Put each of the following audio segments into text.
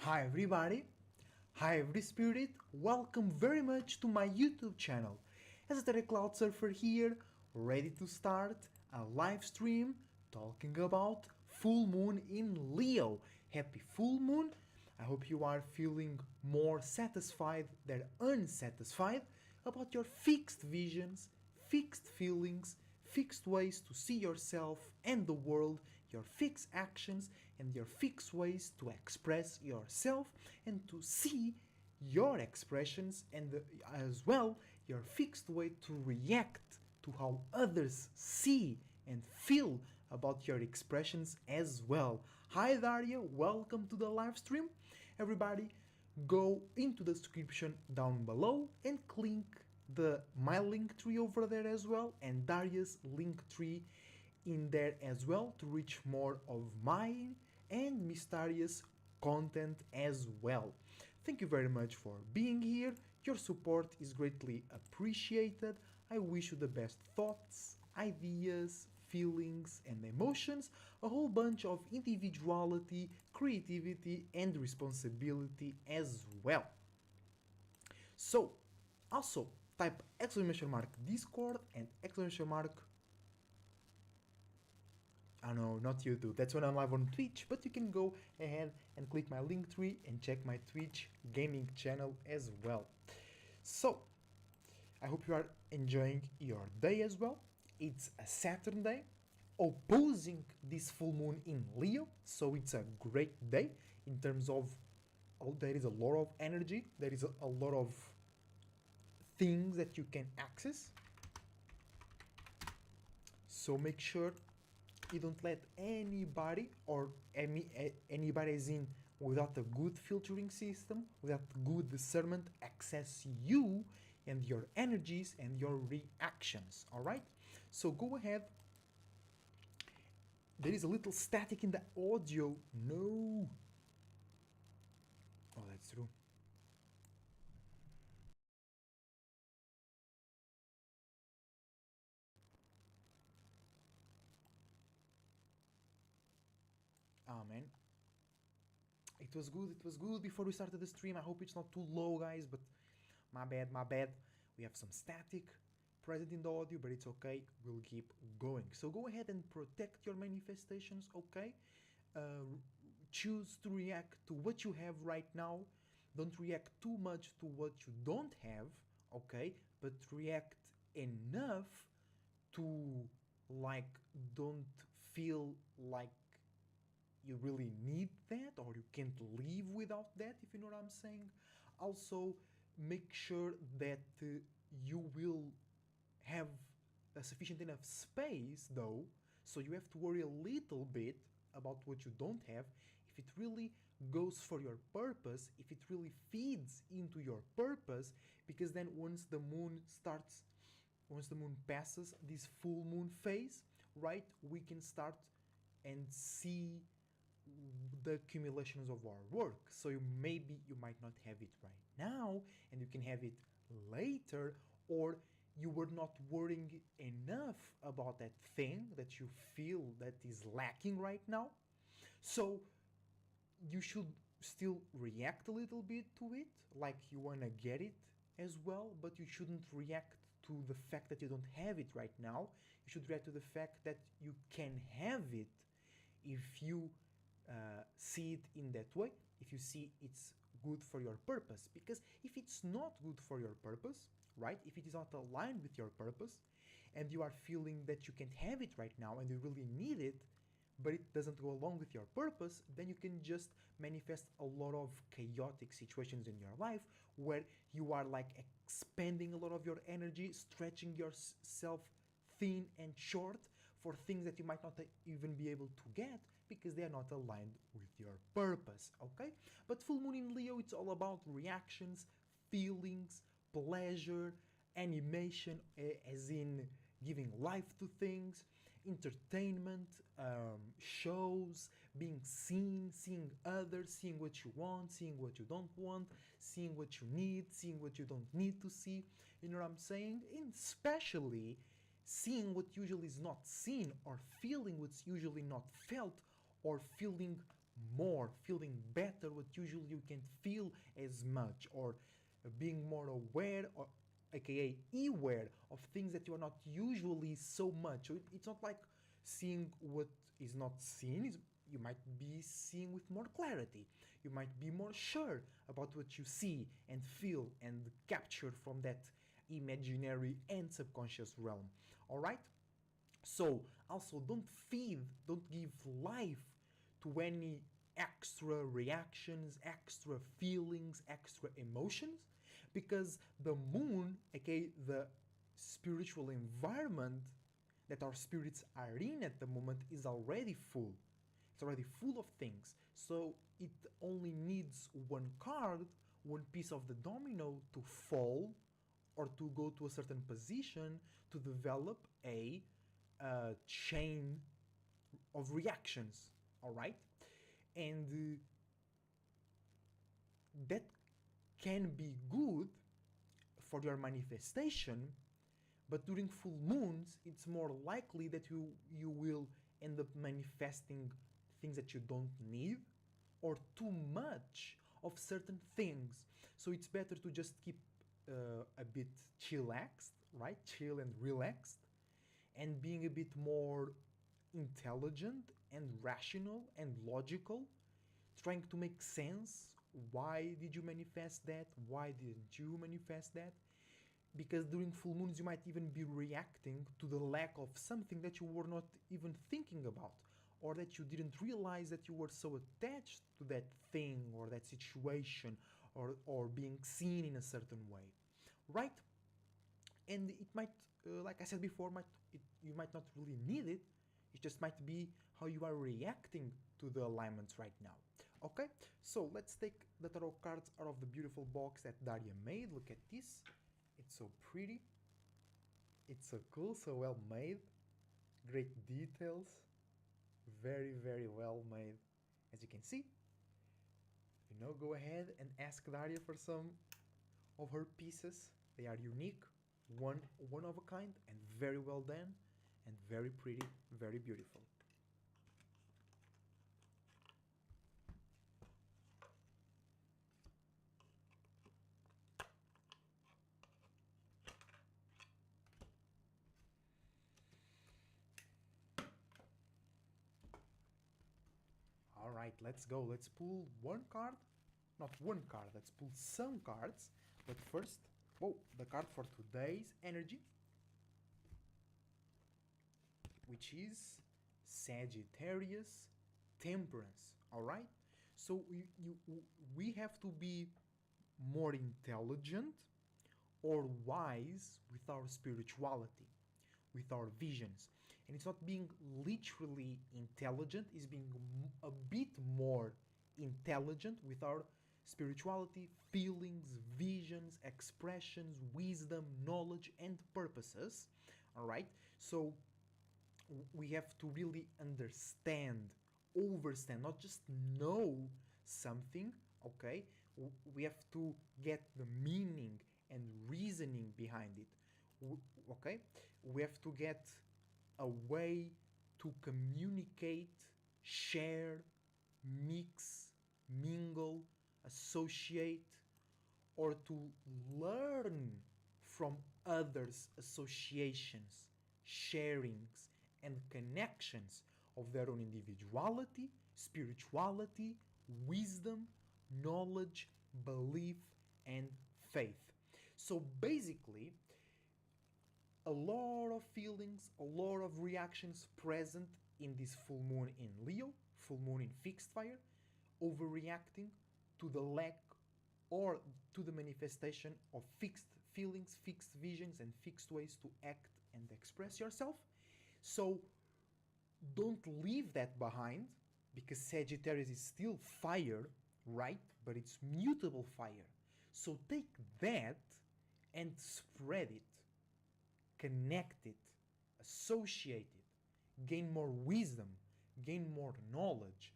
Hi everybody, hi every spirit, welcome very much to my YouTube channel. As a Cloud Surfer here, ready to start a live stream talking about full moon in Leo. Happy full moon. I hope you are feeling more satisfied than unsatisfied about your fixed visions, fixed feelings, fixed ways to see yourself and the world, your fixed actions, and your fixed ways to express yourself and to see your expressions, and as well your fixed way to react to how others see and feel about your expressions as well. Hi Daria, welcome to the live stream. Everybody, go into the description down below and click the my link tree over there as well, and Daria's link tree in there as well to reach more of mine and mysterious content as well. Thank you very much for being here. Your support is greatly appreciated. I wish you the best thoughts, ideas, feelings, and emotions, a whole bunch of individuality, creativity, and responsibility as well. So, also type exclamation mark Discord and exclamation mark, I know, not YouTube. That's when I'm live on Twitch, but you can go ahead and click my link tree and check my Twitch gaming channel as well. So, I hope you are enjoying your day as well. It's a Saturn day, opposing this full moon in Leo, so it's a great day in terms of, oh, there is a lot of energy, there is a lot of things that you can access. So make sure you don't let anybody or anybody is in without a good filtering system, without good discernment, access you and your energies and your reactions. All right, so go ahead. There is a little static in the audio. No. Oh, that's true. Ah, man. It was good. It was good before we started the stream. I hope it's not too low, guys, but my bad, my bad. We have some static present in the audio, but it's okay. We'll keep going. So go ahead and protect your manifestations, okay? Uh, Choose to react to what you have right now. Don't react too much to what you don't have, okay? But react enough to, like, don't feel like you really need that or you can't live without that, if you know what I'm saying. Also, make sure that you will have a sufficient enough space though, so you have to worry a little bit about what you don't have. If it really goes for your purpose, if it really feeds into your purpose, because then once the moon passes this full moon phase, right, we can start and see the accumulations of our work. So maybe you might not have it right now and you can have it later, or you were not worrying enough about that thing that you feel that is lacking right now. So you should still react a little bit to it, like you want to get it as well, but you shouldn't react to the fact that you don't have it right now. You should react to the fact that you can have it if you see it in that way, if you see it's good for your purpose. Because if it's not good for your purpose, right, if it is not aligned with your purpose, and you are feeling that you can't have it right now and you really need it, but it doesn't go along with your purpose, then you can just manifest a lot of chaotic situations in your life where you are like expending a lot of your energy, stretching yourself thin and short for things that you might not even be able to get because they are not aligned with your purpose, okay? But full moon in Leo, it's all about reactions, feelings, pleasure, animation, as in giving life to things, entertainment, shows, being seen, seeing others, seeing what you want, seeing what you don't want, seeing what you need, seeing what you don't need to see. You know what I'm saying? And especially seeing what usually is not seen, or feeling what's usually not felt, or feeling more, feeling better what usually you can't feel as much, or being more aware, or aka aware of things that you are not usually so much. So it's not like seeing what is not seen. You might be seeing with more clarity. You might be more sure about what you see and feel and capture from that imaginary and subconscious realm. All right. So also don't give life to any extra reactions, extra feelings, extra emotions, because the moon, aka the spiritual environment that our spirits are in at the moment, is already full. It's already full of things. So it only needs one card, one piece of the domino to fall or to go to a certain position to develop a chain of reactions. All right, and that can be good for your manifestation, but during full moons it's more likely that you will end up manifesting things that you don't need, or too much of certain things. So it's better to just keep a bit chillaxed, right? Chill and relaxed, and being a bit more intelligent and rational and logical, trying to make sense. Why did you manifest that? Why didn't you manifest that? Because during full moons you might even be reacting to the lack of something that you were not even thinking about, or that you didn't realize that you were so attached to that thing or that situation, or being seen in a certain way, right? And it might, like I said before, you might not really need it. It just might be how you are reacting to the alignments right now. Okay, so let's take the tarot cards out of the beautiful box that Daria made. Look at this. It's so pretty. It's so cool, so well made. Great details. Very, very well made. As you can see, go ahead and ask Daria for some of her pieces. They are unique, one of a kind, and very well done, and very pretty, very beautiful. All right, let's go. Let's pull one card. Not one card, let's pull some cards. But first, whoa, the card for today's energy, which is Sagittarius Temperance. All right? So we have to be more intelligent or wise with our spirituality, with our visions. And it's not being literally intelligent, it's being a bit more intelligent with our spirituality, feelings, visions, expressions, wisdom, knowledge, and purposes. All right? So we have to really understand, overstand, not just know something, okay? We have to get the meaning and reasoning behind it, okay? We have to get a way to communicate, share, mix, mingle, associate, or to learn from others' associations, sharings, and connections of their own individuality, spirituality, wisdom, knowledge, belief, and faith. So basically, a lot of feelings, a lot of reactions present in this full moon in Leo, full moon in fixed fire, overreacting to the lack or to the manifestation of fixed feelings, fixed visions, and fixed ways to act and express yourself. So don't leave that behind, because Sagittarius is still fire, right? But it's mutable fire. So take that and spread it, connect it, associate it, gain more wisdom, gain more knowledge.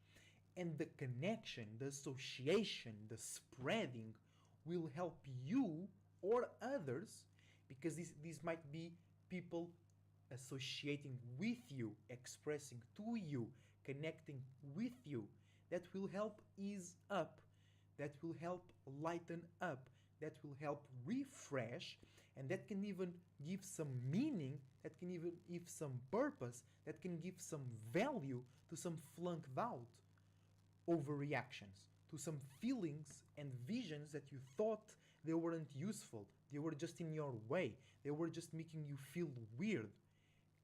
And the connection, the association, the spreading will help you or others, because these might be people associating with you, expressing to you, connecting with you. that will help ease up, that will help lighten up, that will help refresh, and that can even give some meaning, that can even give some purpose, that can give some value to some flunked out overreactions, to some feelings and visions that you thought they weren't useful, they were just in your way, they were just making you feel weird.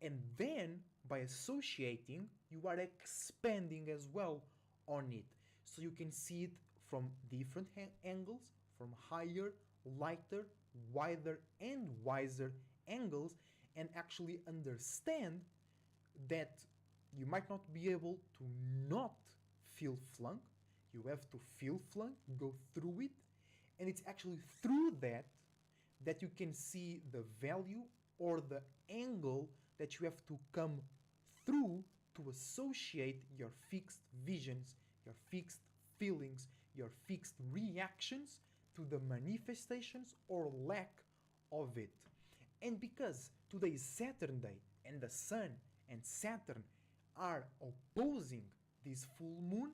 And then, by associating, you are expanding as well on it. So you can see it from different angles, from higher, lighter, wider, and wiser angles, and actually understand that you might not be able to not feel flunk. You have to feel flunk, go through it, and it's actually through that that you can see the value or the angle that you have to come through to associate your fixed visions, your fixed feelings, your fixed reactions to the manifestations or lack of it. And because today is Saturn day and the Sun and Saturn are opposing this full moon,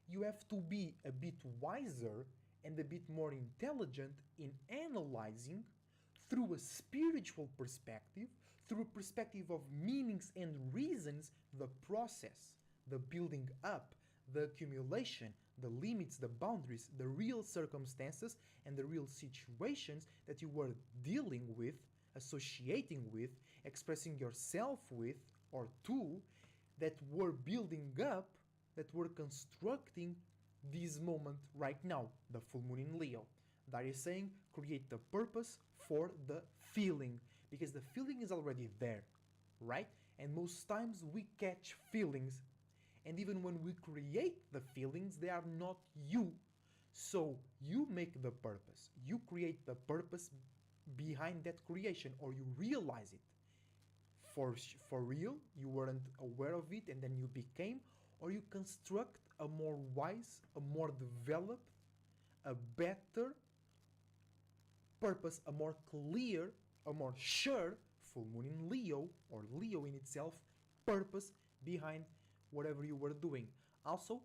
you have to be a bit wiser and a bit more intelligent in analyzing through a spiritual perspective, through a perspective of meanings and reasons, the process, the building up, the accumulation, the limits, the boundaries, the real circumstances, and the real situations that you were dealing with, associating with, expressing yourself with, or to, that were building up, that were constructing this moment right now, the full moon in Leo. That is saying, create the purpose for the feeling, because the feeling is already there, right? And most times we catch feelings, and even when we create the feelings, they are not you. So you make the purpose, you create the purpose behind that creation, or you realize it. For real, you weren't aware of it and then you became, or you construct a more wise, a more developed, a better purpose, a more clear, a more sure full moon in Leo, or Leo in itself, purpose behind whatever you were doing. Also,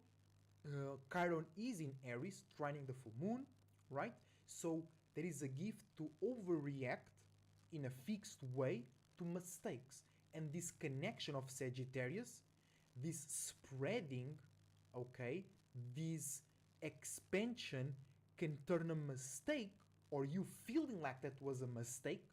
Chiron is in Aries, trining the full moon, right? So there is a gift to overreact in a fixed way to mistakes. And this connection of Sagittarius, this spreading, okay, this expansion can turn a mistake, or you feeling like that was a mistake,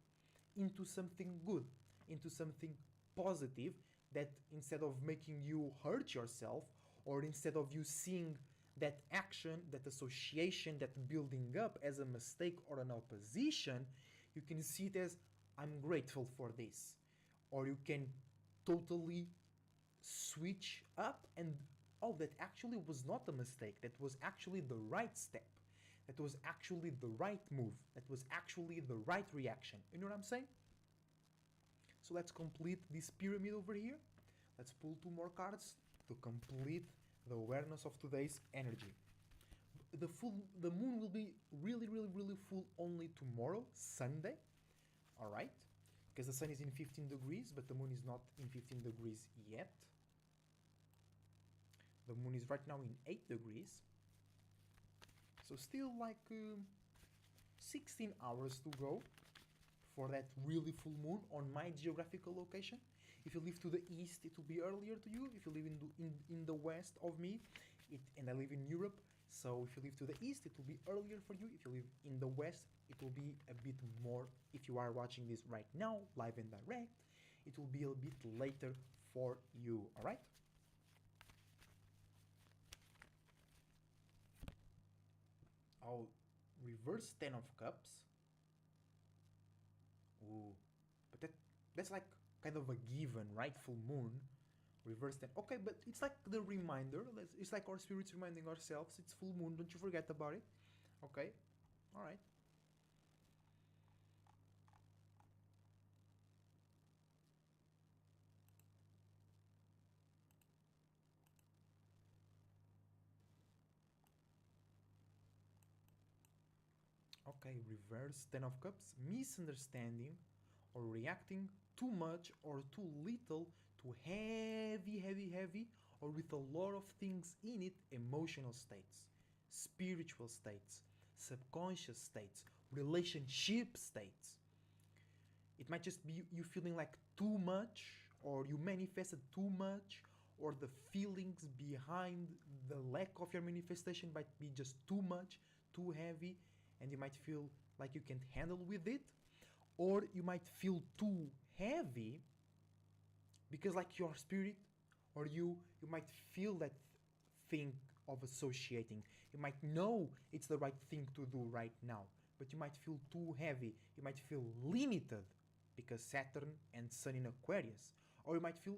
into something good, into something positive, that instead of making you hurt yourself, or instead of you seeing that action, that association, that building up as a mistake or an opposition, you can see it as, I'm grateful for this. Or you can totally switch up and, oh, that actually was not a mistake, that was actually the right step, that was actually the right move, that was actually the right reaction. You know what I'm saying? So let's complete this pyramid over here. Let's pull 2 more cards to complete the awareness of today's energy. The moon will be really, really, really full only tomorrow, Sunday. All right? Because the sun is in 15 degrees, but the moon is not in 15 degrees yet. The moon is right now in 8 degrees. So still like 16 hours to go for that really full moon on my geographical location. If you live to the east, it will be earlier to you. If you live in the west of me, and I live in Europe, so if you live to the east, it will be earlier for you. If you live in the west, it will be a bit more. If you are watching this right now, live and direct, it will be a bit later for you, all right? I'll reverse 10 of cups. Ooh, but that's like kind of a given, right? Full moon, reverse 10. Okay, but it's like the reminder. It's like our spirits reminding ourselves it's full moon. Don't you forget about it. Okay, all right. Okay, reverse 10 of cups. Misunderstanding or reacting too much or too little to heavy, heavy, heavy or with a lot of things in it, emotional states, spiritual states, subconscious states, relationship states. It might just be you feeling like too much, or you manifested too much, or the feelings behind the lack of your manifestation might be just too much, too heavy, and you might feel like you can't handle with it, or you might feel too heavy because like your spirit, or you might feel that thing of associating. You might know it's the right thing to do right now, but you might feel too heavy. You might feel limited because Saturn and Sun in Aquarius, or you might feel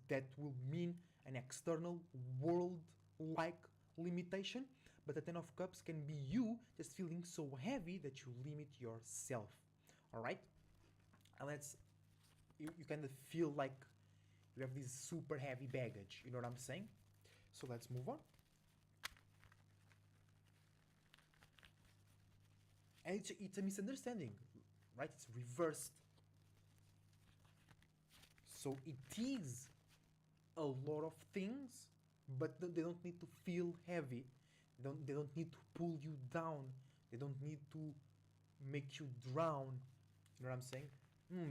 that will mean an external world like limitation, but the Ten of Cups can be you just feeling so heavy that you limit yourself. All right, and you kind of feel like you have this super heavy baggage. You know what I'm saying? So let's move on. And it's a misunderstanding, right? It's reversed. So it is a lot of things, but they don't need to feel heavy. They don't need to pull you down. They don't need to make you drown. You know what I'm saying?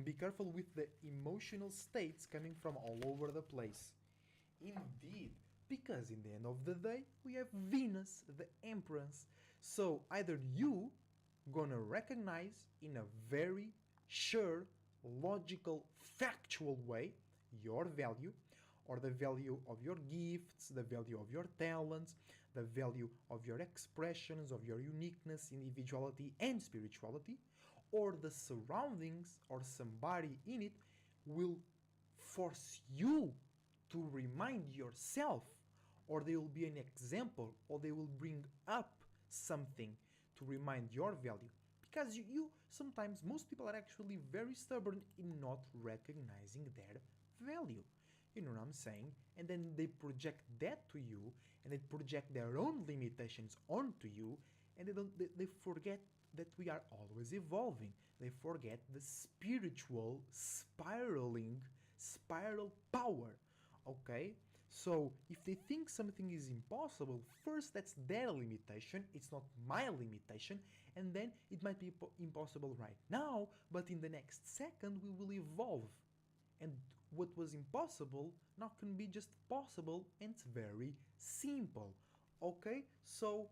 Be careful with the emotional states coming from all over the place. Indeed, because in the end of the day, we have Venus, the Empress. So either you gonna recognize in a very sure, logical, factual way your value, or the value of your gifts, the value of your talents, the value of your expressions, of your uniqueness, individuality, and spirituality, or the surroundings or somebody in it will force you to remind yourself, or they will be an example, or they will bring up something to remind your value. Because you sometimes, most people are actually very stubborn in not recognizing their value. You know what I'm saying? And then they project that to you, and they project their own limitations onto you, and they forget that we are always evolving. They forget the spiritual spiraling spiral power. Okay? So if they think something is impossible, first that's their limitation, it's not my limitation, and then it might be impossible right now, but in the next second we will evolve. And what was impossible now can be just possible, and it's very simple. Okay? So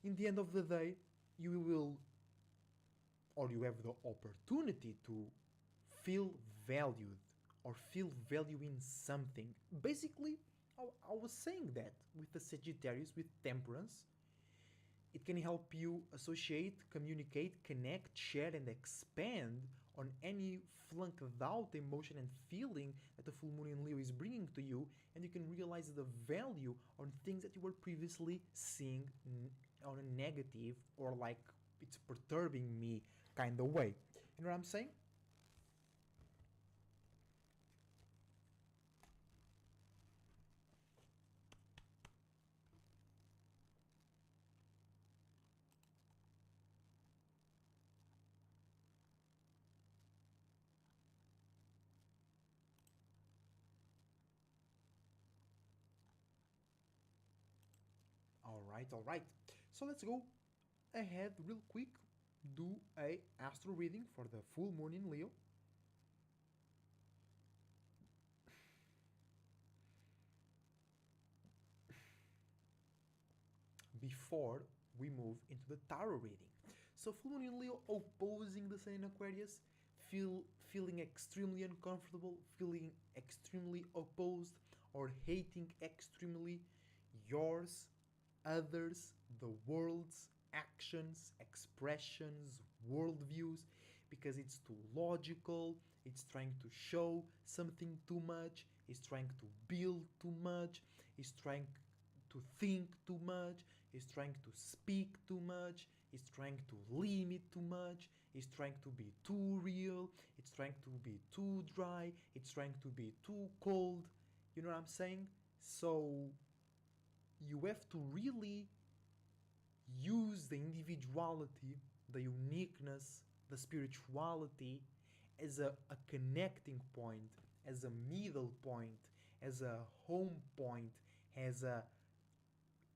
in the end of the day, you will, or you have the opportunity to feel valued, or feel value in something. Basically, I was saying that with the Sagittarius, with Temperance, it can help you associate, communicate, connect, share, and expand on any flunked out emotion and feeling that the full moon in Leo is bringing to you, and you can realize the value on things that you were previously seeing on a negative, or like it's perturbing me kind of way. You know what I'm saying? All right, all right. So let's go ahead real quick, do a astro reading for the full moon in Leo. Before we move into the tarot reading. So full moon in Leo opposing the sun in Aquarius, feeling extremely uncomfortable, feeling extremely opposed, or hating extremely yours, others, the world's actions, expressions, worldviews, because it's too logical, it's trying to show something too much, it's trying to build too much, it's trying to think too much, it's trying to speak too much, it's trying to limit too much, it's trying to be too real, it's trying to be too dry, it's trying to be too cold. You know what I'm saying? So you have to really use the individuality, the uniqueness, the spirituality as a connecting point, as a middle point, as a home point, as a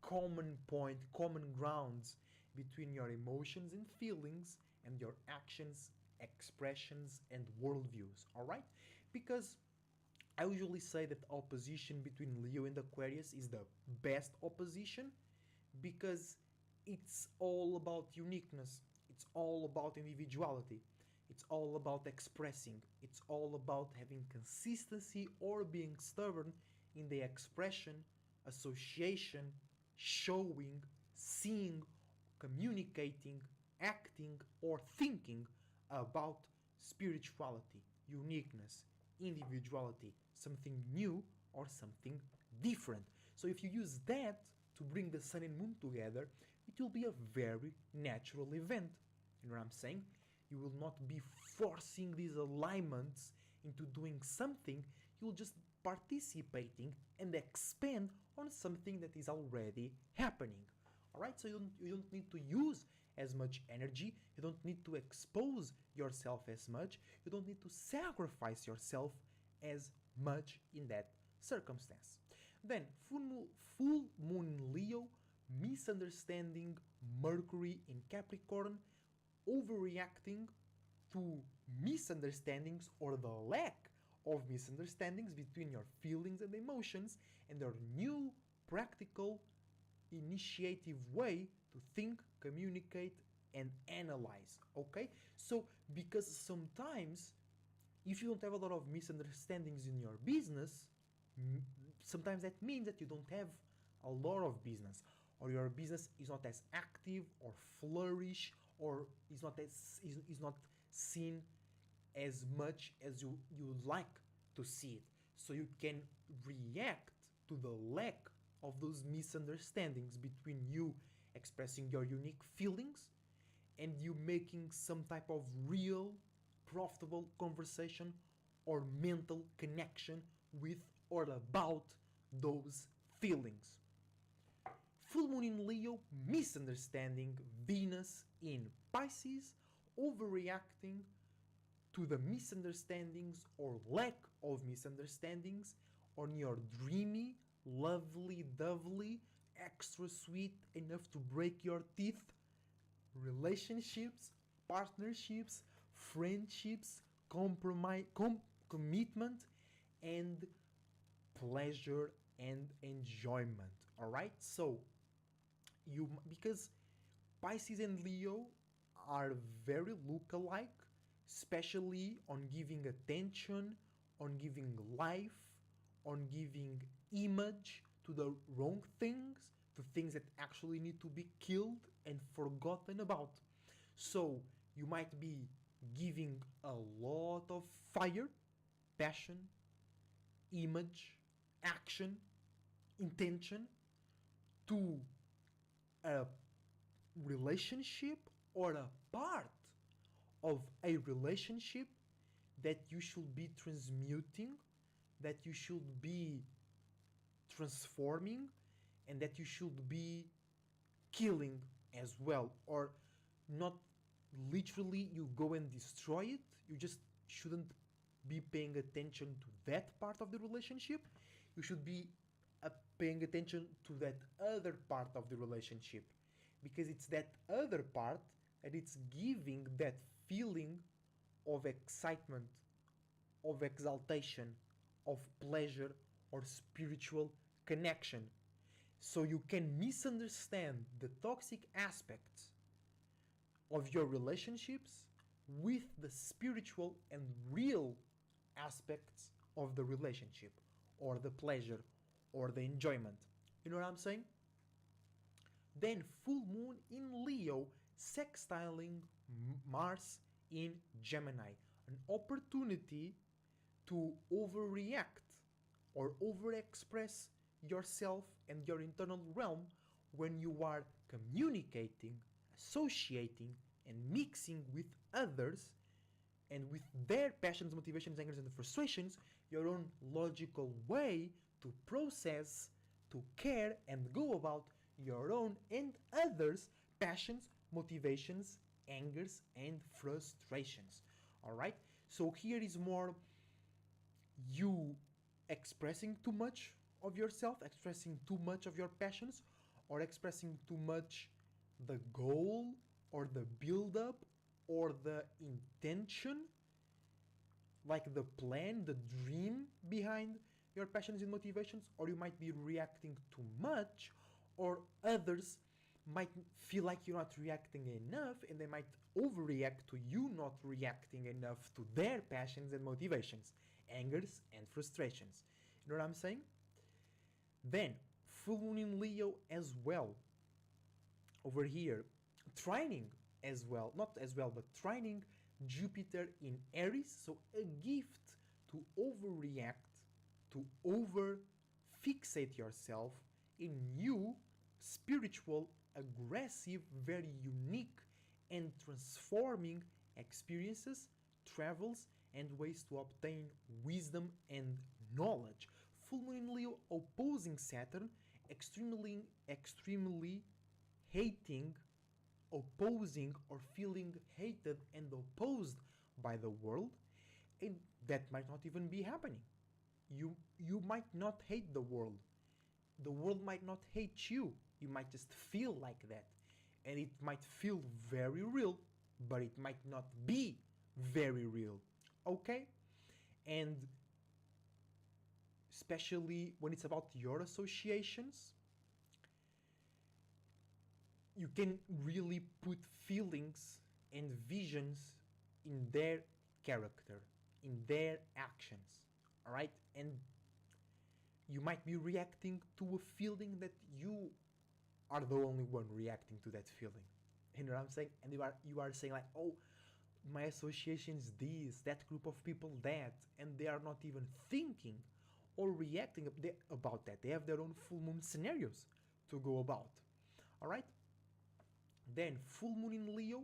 common point, common grounds between your emotions and feelings and your actions, expressions, and worldviews. All right? Because I usually say that opposition between Leo and Aquarius is the best opposition because it's all about uniqueness, it's all about individuality, it's all about expressing, it's all about having consistency or being stubborn in the expression, association, showing, seeing, communicating, acting, or thinking about spirituality, uniqueness, individuality, something new or something different. So if you use that to bring the sun and moon together, it will be a very natural event. You know what I'm saying? You will not be forcing these alignments into doing something, you'll just participating and expand on something that is already happening. Alright, so you don't need to use as much energy, you don't need to expose yourself as much, you don't need to sacrifice yourself as much in that circumstance. Then, full moon in Leo, misunderstanding Mercury in Capricorn, overreacting to misunderstandings or the lack of misunderstandings between your feelings and emotions and your new practical initiative way to think, communicate, and analyze. Okay? So, because sometimes if you don't have a lot of misunderstandings in your business, sometimes that means that you don't have a lot of business, or your business is not as active or flourish, or is not seen as much as you would like to see it. So you can react to the lack of those misunderstandings between you expressing your unique feelings and you making some type of real profitable conversation or mental connection with or about those feelings. Full moon in Leo, misunderstanding Venus in Pisces, overreacting to the misunderstandings or lack of misunderstandings on your dreamy, lovely, dovely, extra sweet, enough to break your teeth relationships, partnerships, friendships, commitment, and pleasure and enjoyment. All right, so you because Pisces and Leo are very look-alike, especially on giving attention, on giving life, on giving image to the wrong things, to things that actually need to be killed and forgotten about. So you might be giving a lot of fire, passion, image, action, intention to a relationship or a part of a relationship that you should be transmuting, that you should be transforming, and that you should be killing as well, or not literally you go and destroy it, you just shouldn't be paying attention to that part of the relationship, you should be paying attention to that other part of the relationship, because it's that other part that it's giving that feeling of excitement, of exaltation, of pleasure, or spiritual connection. So you can misunderstand the toxic aspects of your relationships with the spiritual and real aspects of the relationship, or the pleasure, or the enjoyment. You know what I'm saying? Then full moon in Leo sextiling Mars in Gemini. An opportunity to overreact or overexpress yourself and your internal realm when you are communicating, associating, and mixing with others and with their passions, motivations, angers, and frustrations, your own logical way to process, to care, and go about your own and others' passions, motivations, angers, and frustrations. Alright? So here is more you expressing too much of yourself, expressing too much of your passions, or expressing too much the goal or the build up or the intention, like the plan, the dream behind your passions and motivations, or you might be reacting too much, or others might feel like you're not reacting enough and they might overreact to you not reacting enough to their passions and motivations, angers and frustrations. You know what I'm saying? Then, full moon in Leo as well. Over here, trining as well, not as well, but trining Jupiter in Aries, so a gift to overreact, to over fixate yourself in new, spiritual, aggressive, very unique, and transforming experiences, travels, and ways to obtain wisdom and knowledge. Full moon in Leo opposing Saturn, extremely hating, opposing, or feeling hated and opposed by the world, and that might not even be happening. You might not hate the world. The world might not hate you. You might just feel like that. And it might feel very real, but it might not be very real. Okay? And especially when it's about your associations, you can really put feelings and visions in their character, in their actions. All right? And you might be reacting to a feeling that you are the only one reacting to that feeling. You know what I'm saying? And you are saying like, oh, my association is this, that group of people that, and they are not even thinking or reacting about that. They have their own full moon scenarios to go about. All right? Then full moon in Leo,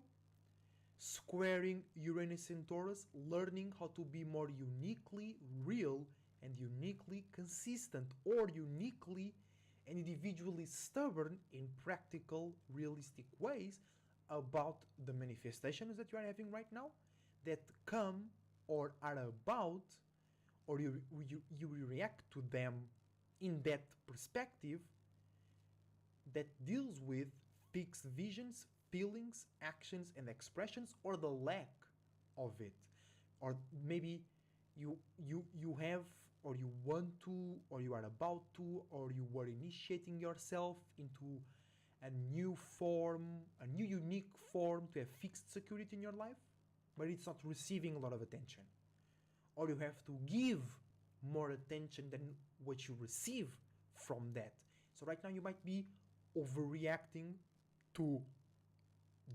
squaring Uranus and Taurus, learning how to be more uniquely real and uniquely consistent, or uniquely and individually stubborn in practical, realistic ways about the manifestations that you are having right now, that come or are about, or you react to them in that perspective that deals with fixed visions, feelings, actions, and expressions, or the lack of it. Or maybe you have, or you want to, or you are about to, or you were initiating yourself into a new form, a new unique form to have fixed security in your life, but it's not receiving a lot of attention. Or you have to give more attention than what you receive from that. So right now you might be overreacting to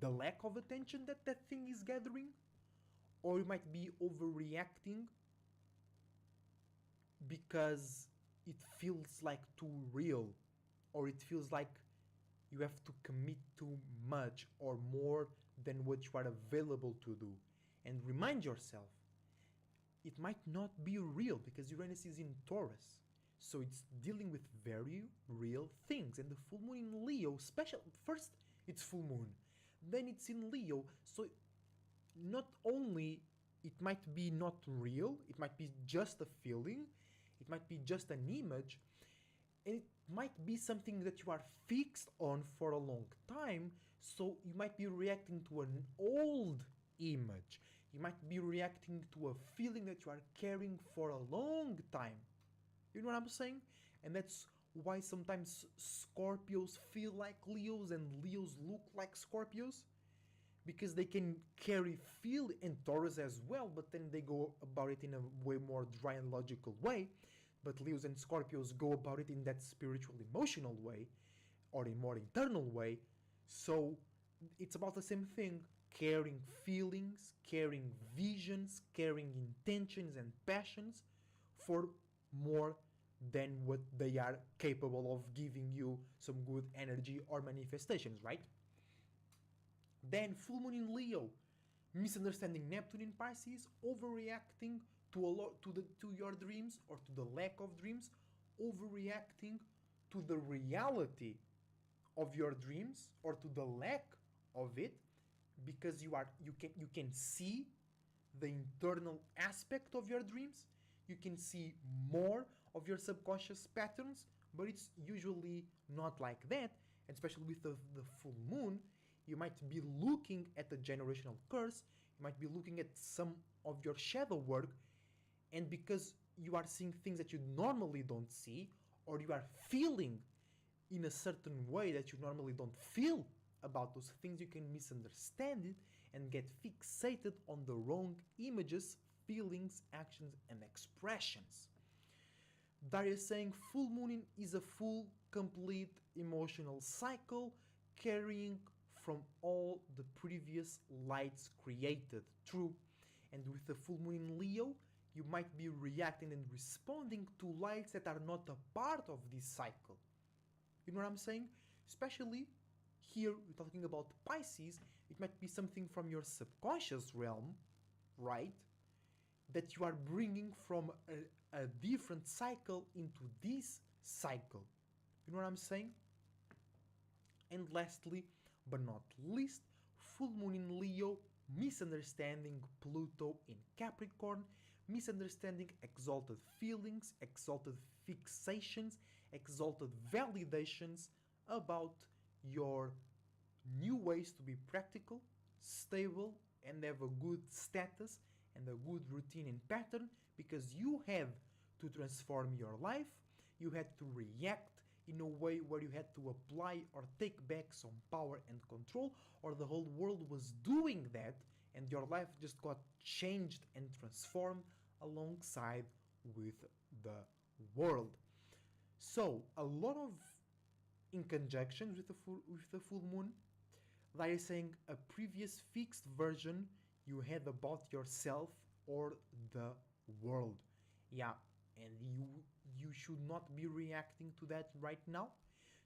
the lack of attention that that thing is gathering, or you might be overreacting because it feels like too real, or it feels like you have to commit too much or more than what you are available to do. And remind yourself, it might not be real because Uranus is in Taurus. So it's dealing with very real things. And the full moon in Leo, first it's full moon, then it's in Leo. So not only it might be not real, it might be just a feeling, it might be just an image, and it might be something that you are fixed on for a long time. So you might be reacting to an old image. You might be reacting to a feeling that you are carrying for a long time. You know what I'm saying? And that's why sometimes Scorpios feel like Leos and Leos look like Scorpios, because they can feel, and Taurus as well, but then they go about it in a way more dry and logical way. But Leos and Scorpios go about it in that spiritual, emotional way, or in more internal way. So it's about the same thing: carrying feelings, carrying visions, carrying intentions and passions for more than what they are capable of giving you some good energy or manifestations, right? Then full moon in Leo, misunderstanding Neptune in Pisces, overreacting to your dreams or to the lack of dreams, overreacting to the reality of your dreams or to the lack of it, because you can see the internal aspect of your dreams. You can see more of your subconscious patterns, but it's usually not like that. And especially with the full moon, you might be looking at the generational curse, you might be looking at some of your shadow work, and because you are seeing things that you normally don't see, or you are feeling in a certain way that you normally don't feel about those things, you can misunderstand it and get fixated on the wrong images, feelings, actions, and expressions. Daria is saying full mooning is a full, complete emotional cycle carrying from all the previous lights created. True. And with the full moon in Leo, you might be reacting and responding to lights that are not a part of this cycle. You know what I'm saying? Especially here, we're talking about Pisces, it might be something from your subconscious realm, right? That you are bringing from a different cycle into this cycle. You know what I'm saying? And lastly, but not least, full moon in Leo, misunderstanding Pluto in Capricorn, misunderstanding exalted feelings, exalted fixations, exalted validations about your new ways to be practical, stable, and have a good status and a good routine and pattern, because you had to transform your life, you had to react in a way where you had to apply or take back some power and control, or the whole world was doing that and your life just got changed and transformed alongside with the world. So a lot of in conjunction with the full moon, that is saying a previous fixed version you had about yourself or the world. Yeah, and you should not be reacting to that right now,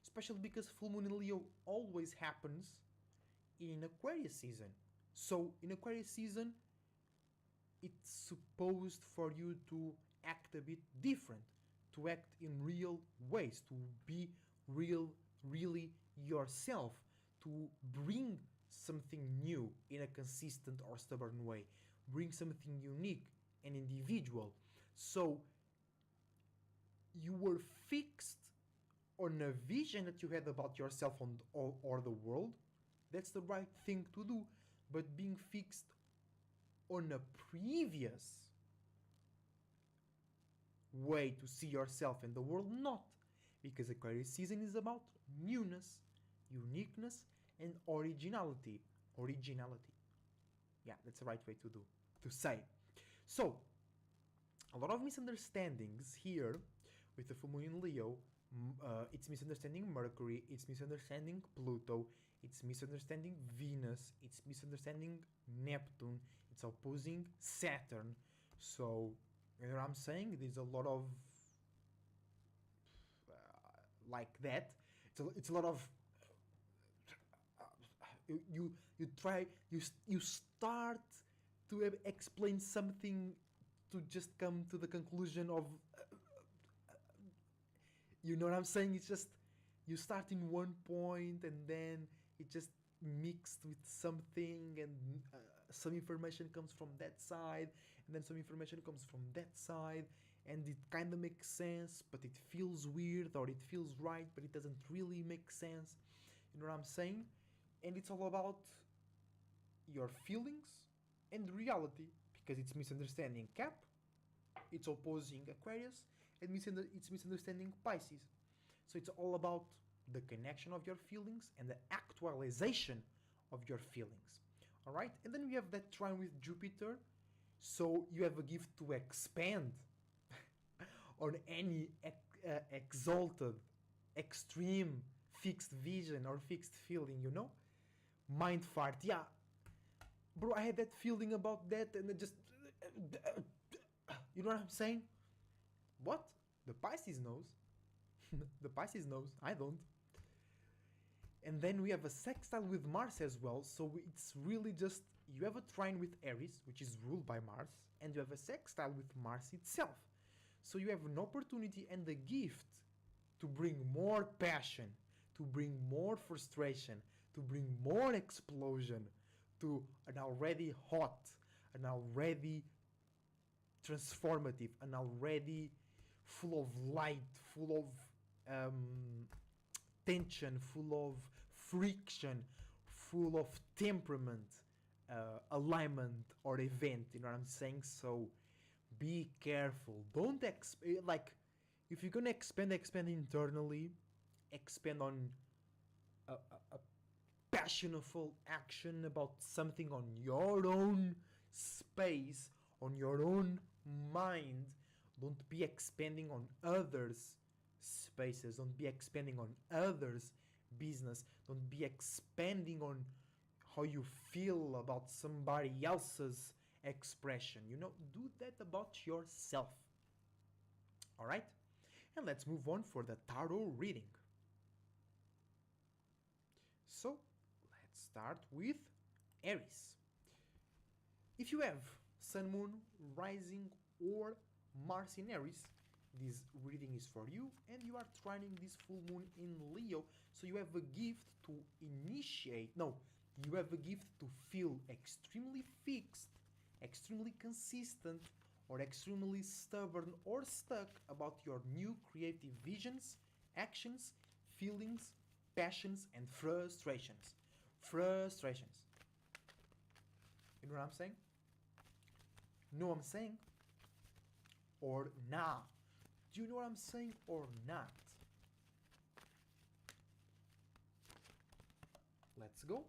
especially because full moon in Leo always happens in Aquarius season. So in Aquarius season, it's supposed for you to act a bit different, to act in real ways, to be really yourself, to bring something new in a consistent or stubborn way, bring something unique and individual. So you were fixed on a vision that you had about yourself or the world. That's the right thing to do. But being fixed on a previous way to see yourself and the world, not. Because Aquarius season is about newness, uniqueness, and originality. Originality. Yeah, that's the right way to say. So, a lot of misunderstandings here with the full moon in Leo. It's misunderstanding Mercury, it's misunderstanding Pluto, it's misunderstanding Venus, it's misunderstanding Neptune, it's opposing Saturn. So, you know what I'm saying? There's a lot of like that. It's a lot of you start to explain something to just come to the conclusion of you know what I'm saying? It's just you start in one point and then it just mixed with something, and some information comes from that side and then some information comes from that side, and it kind of makes sense but it feels weird, or it feels right but it doesn't really make sense. You know what I'm saying? And it's all about your feelings and reality, because it's misunderstanding Cap, it's opposing Aquarius, and it's misunderstanding Pisces. So it's all about the connection of your feelings and the actualization of your feelings. All right? And then we have that trine with Jupiter. So you have a gift to expand on any exalted, extreme, fixed vision or fixed feeling, you know? Mind fart. Yeah. Bro, I had that feeling about that and it just... You know what I'm saying? What? The Pisces knows. The Pisces knows. I don't. And then we have a sextile with Mars as well. So it's really just, you have a trine with Aries, which is ruled by Mars, and you have a sextile with Mars itself. So you have an opportunity and a gift to bring more passion, to bring more frustration, to bring more explosion to an already hot, an already transformative, an already full of light, full of tension, full of friction, full of temperament, alignment or event. You know what I'm saying? So be careful. Don't like if you're gonna expand internally, expand on a passionful action about something on your own space, on your own mind. Don't be expanding on others' spaces. Don't be expanding on others' business. Don't be expanding on how you feel about somebody else's expression. You know, do that about yourself. All right? And let's move on for the tarot reading. So, let's start with Aries. If you have Sun, Moon, Rising, or Mars in Aries, this reading is for you, and you are trining this full moon in Leo, so you have a gift to initiate. No, you have a gift to feel extremely fixed, extremely consistent, or extremely stubborn or stuck about your new creative visions, actions, feelings, passions, and frustrations. Frustrations. You know what I'm saying? Know what I'm saying? Or nah? Do you know what I'm saying or not? Let's go.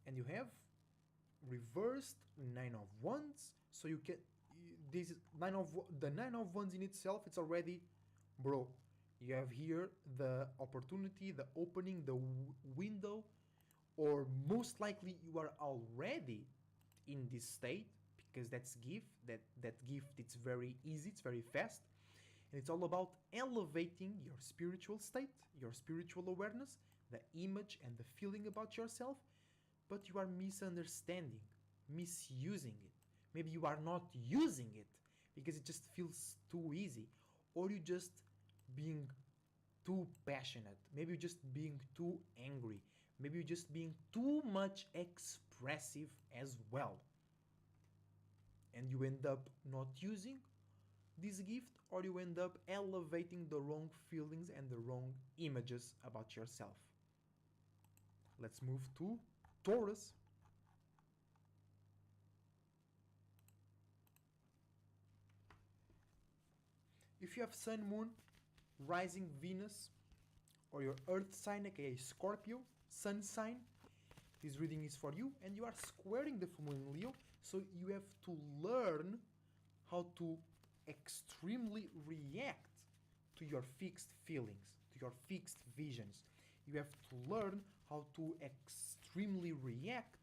And you have reversed Nine of Wands. So you can this is the Nine of Wands in itself. It's already, bro. You have here the opportunity, the opening, the window, or most likely you are already in this state because that's gift. That gift. It's very easy. It's very fast. And it's all about elevating your spiritual state, your spiritual awareness, the image and the feeling about yourself, but you are misunderstanding, misusing it. Maybe you are not using it because it just feels too easy, or you just being too passionate. Maybe you're just being too angry. Maybe you're just being too much expressive as well. And you end up not using this gift, or you end up elevating the wrong feelings and the wrong images about yourself. Let's move to Taurus. If you have Sun, Moon, Rising, Venus, or your Earth sign, aka Scorpio, Sun sign, this reading is for you, and you are squaring the full moon in Leo, so you have to learn how to extremely react to your fixed feelings, to your fixed visions. You have to learn how to extremely react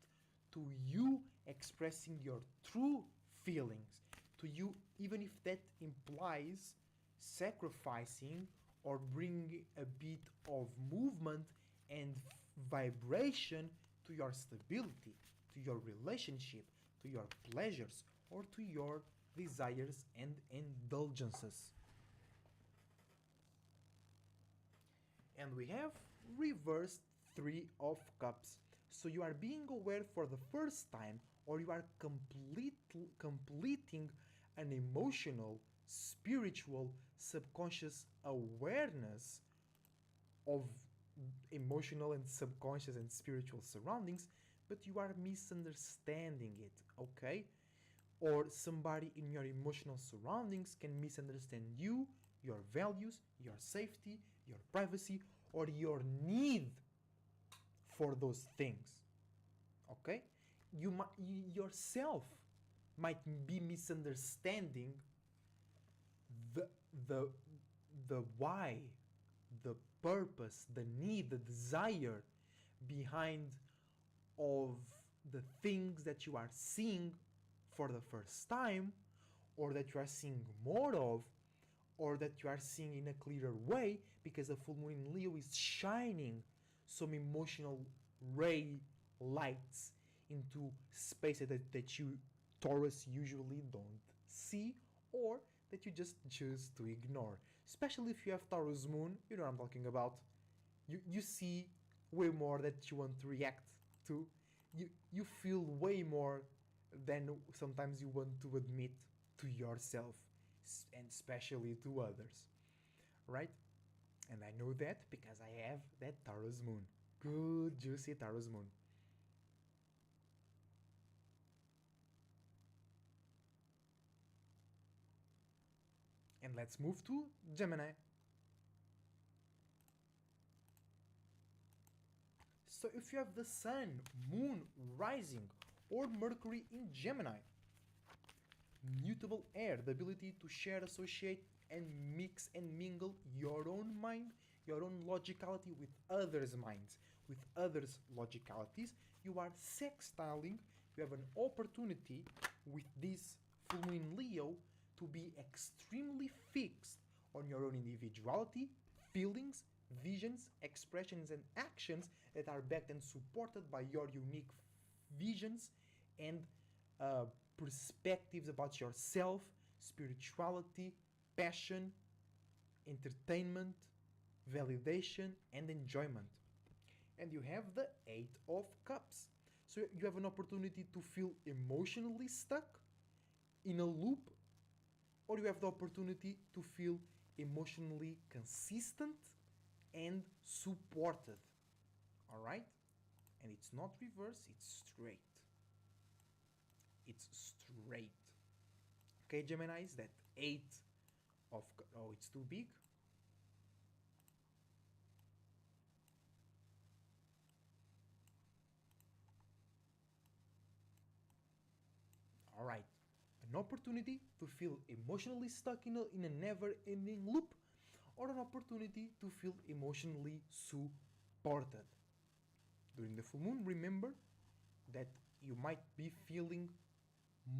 to you expressing your true feelings, to you, even if that implies sacrificing or bringing a bit of movement and vibration to your stability, to your relationship, to your pleasures, or to your desires and indulgences. And we have reversed Three of Cups. So you are being aware for the first time, or you are completing an emotional, spiritual, subconscious awareness of emotional and subconscious and spiritual surroundings, but you are misunderstanding it, okay? Or somebody in your emotional surroundings can misunderstand you, your values, your safety, your privacy, or your need for those things. Okay? Yourself might be misunderstanding the the the why, the purpose, the need, the desire behind of the things that you are seeing for the first time, or that you are seeing more of, or that you are seeing in a clearer way, because the full moon in Leo is shining some emotional ray lights into spaces that you Taurus usually don't see, or that you just choose to ignore. Especially if you have Taurus moon, you know what I'm talking about. You see way more that you want to react to. You feel way more than sometimes you want to admit to yourself. and especially to others, right? And I know that because I have that Taurus moon. Good, juicy Taurus moon. And let's move to Gemini. So if you have the Sun, Moon, Rising, or Mercury in Gemini, mutable air, the ability to share, associate, and mix and mingle your own mind, your own logicality with others' minds, with others' logicalities. You are sextiling, you have an opportunity with this full moon in Leo to be extremely fixed on your own individuality, feelings, visions, expressions, and actions that are backed and supported by your unique visions and uh, perspectives about yourself, spirituality, passion, entertainment, validation, and enjoyment. And you have the Eight of Cups. So you have an opportunity to feel emotionally stuck in a loop, or you have the opportunity to feel emotionally consistent and supported. All right? And it's not reverse, it's straight. It's straight. Okay, Geminis, that 8 of. Oh, it's too big. All right. An opportunity to feel emotionally stuck in a never ending loop, or an opportunity to feel emotionally supported. During the full moon, remember that you might be feeling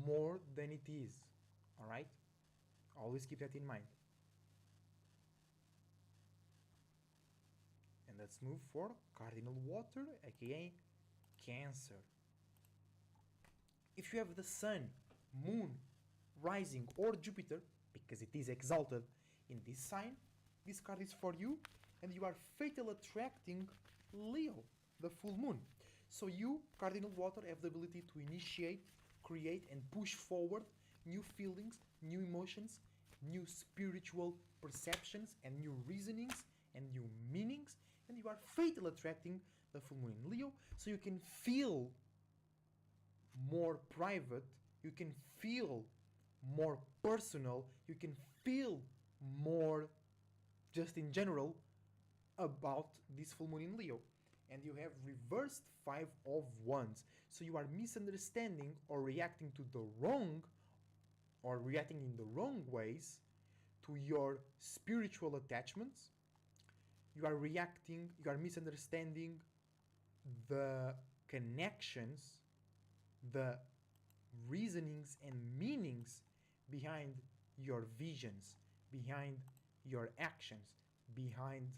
more than it is. All right? Always keep that in mind. And let's move for cardinal water, aka Cancer. If you have the Sun, Moon, Rising, or Jupiter, because it is exalted in this sign, this card is for you, and you are fatal attracting Leo, the full moon. So you, cardinal water, have the ability to initiate, create, and push forward new feelings, new emotions, new spiritual perceptions, and new reasonings, and new meanings, and you are fatal attracting the full moon in Leo, so you can feel more private, you can feel more personal, you can feel more just in general about this full moon in Leo. And you have reversed 5 of Wands. So you are misunderstanding or reacting to the wrong, or reacting in the wrong ways to your spiritual attachments. You are misunderstanding the connections, the reasonings and meanings behind your visions, behind your actions, behind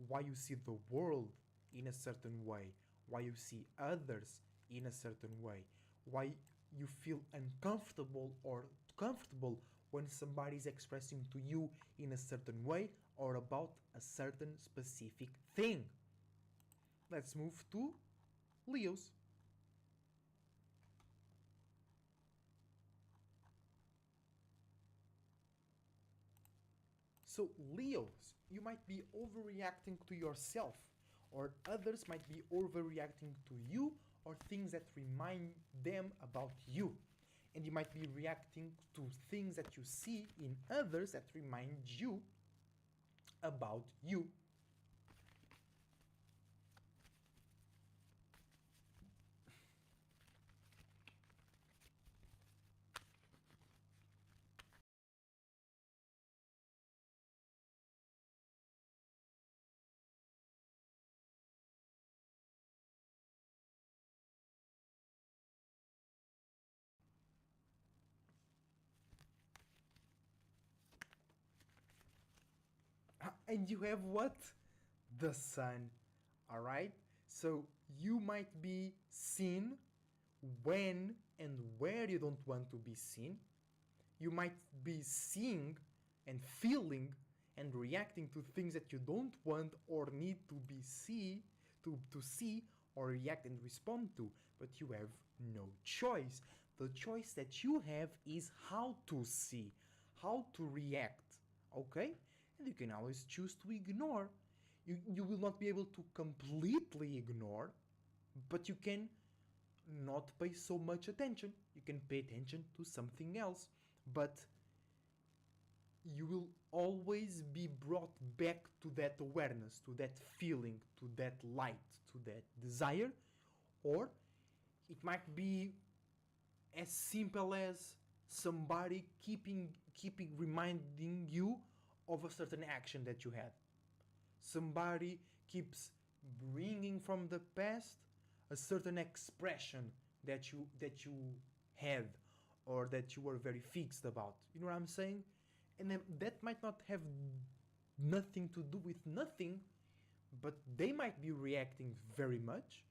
why you see the world in a certain way, why you see others in a certain way, why you feel uncomfortable or comfortable when somebody is expressing to you in a certain way or about a certain specific thing. Let's move to Leos. So, Leos, you might be overreacting to yourself, or others might be overreacting to you, or things that remind them about you. And you might be reacting to things that you see in others that remind you about you. And you have what? The Sun. Alright? So you might be seen when and where you don't want to be seen. You might be seeing and feeling and reacting to things that you don't want or need to be to see or react and respond to, but you have no choice. The choice that you have is how to see, how to react, okay? And you can always choose to ignore. You will not be able to completely ignore, but you can not pay so much attention. You can pay attention to something else, but you will always be brought back to that awareness, to that feeling, to that light, to that desire. Or it might be as simple as somebody keeping reminding you of a certain action that you had. Somebody keeps bringing from the past a certain expression that you had, or that you were very fixed about. You know what I'm saying? And then that might not have nothing to do with nothing, but they might be reacting very much.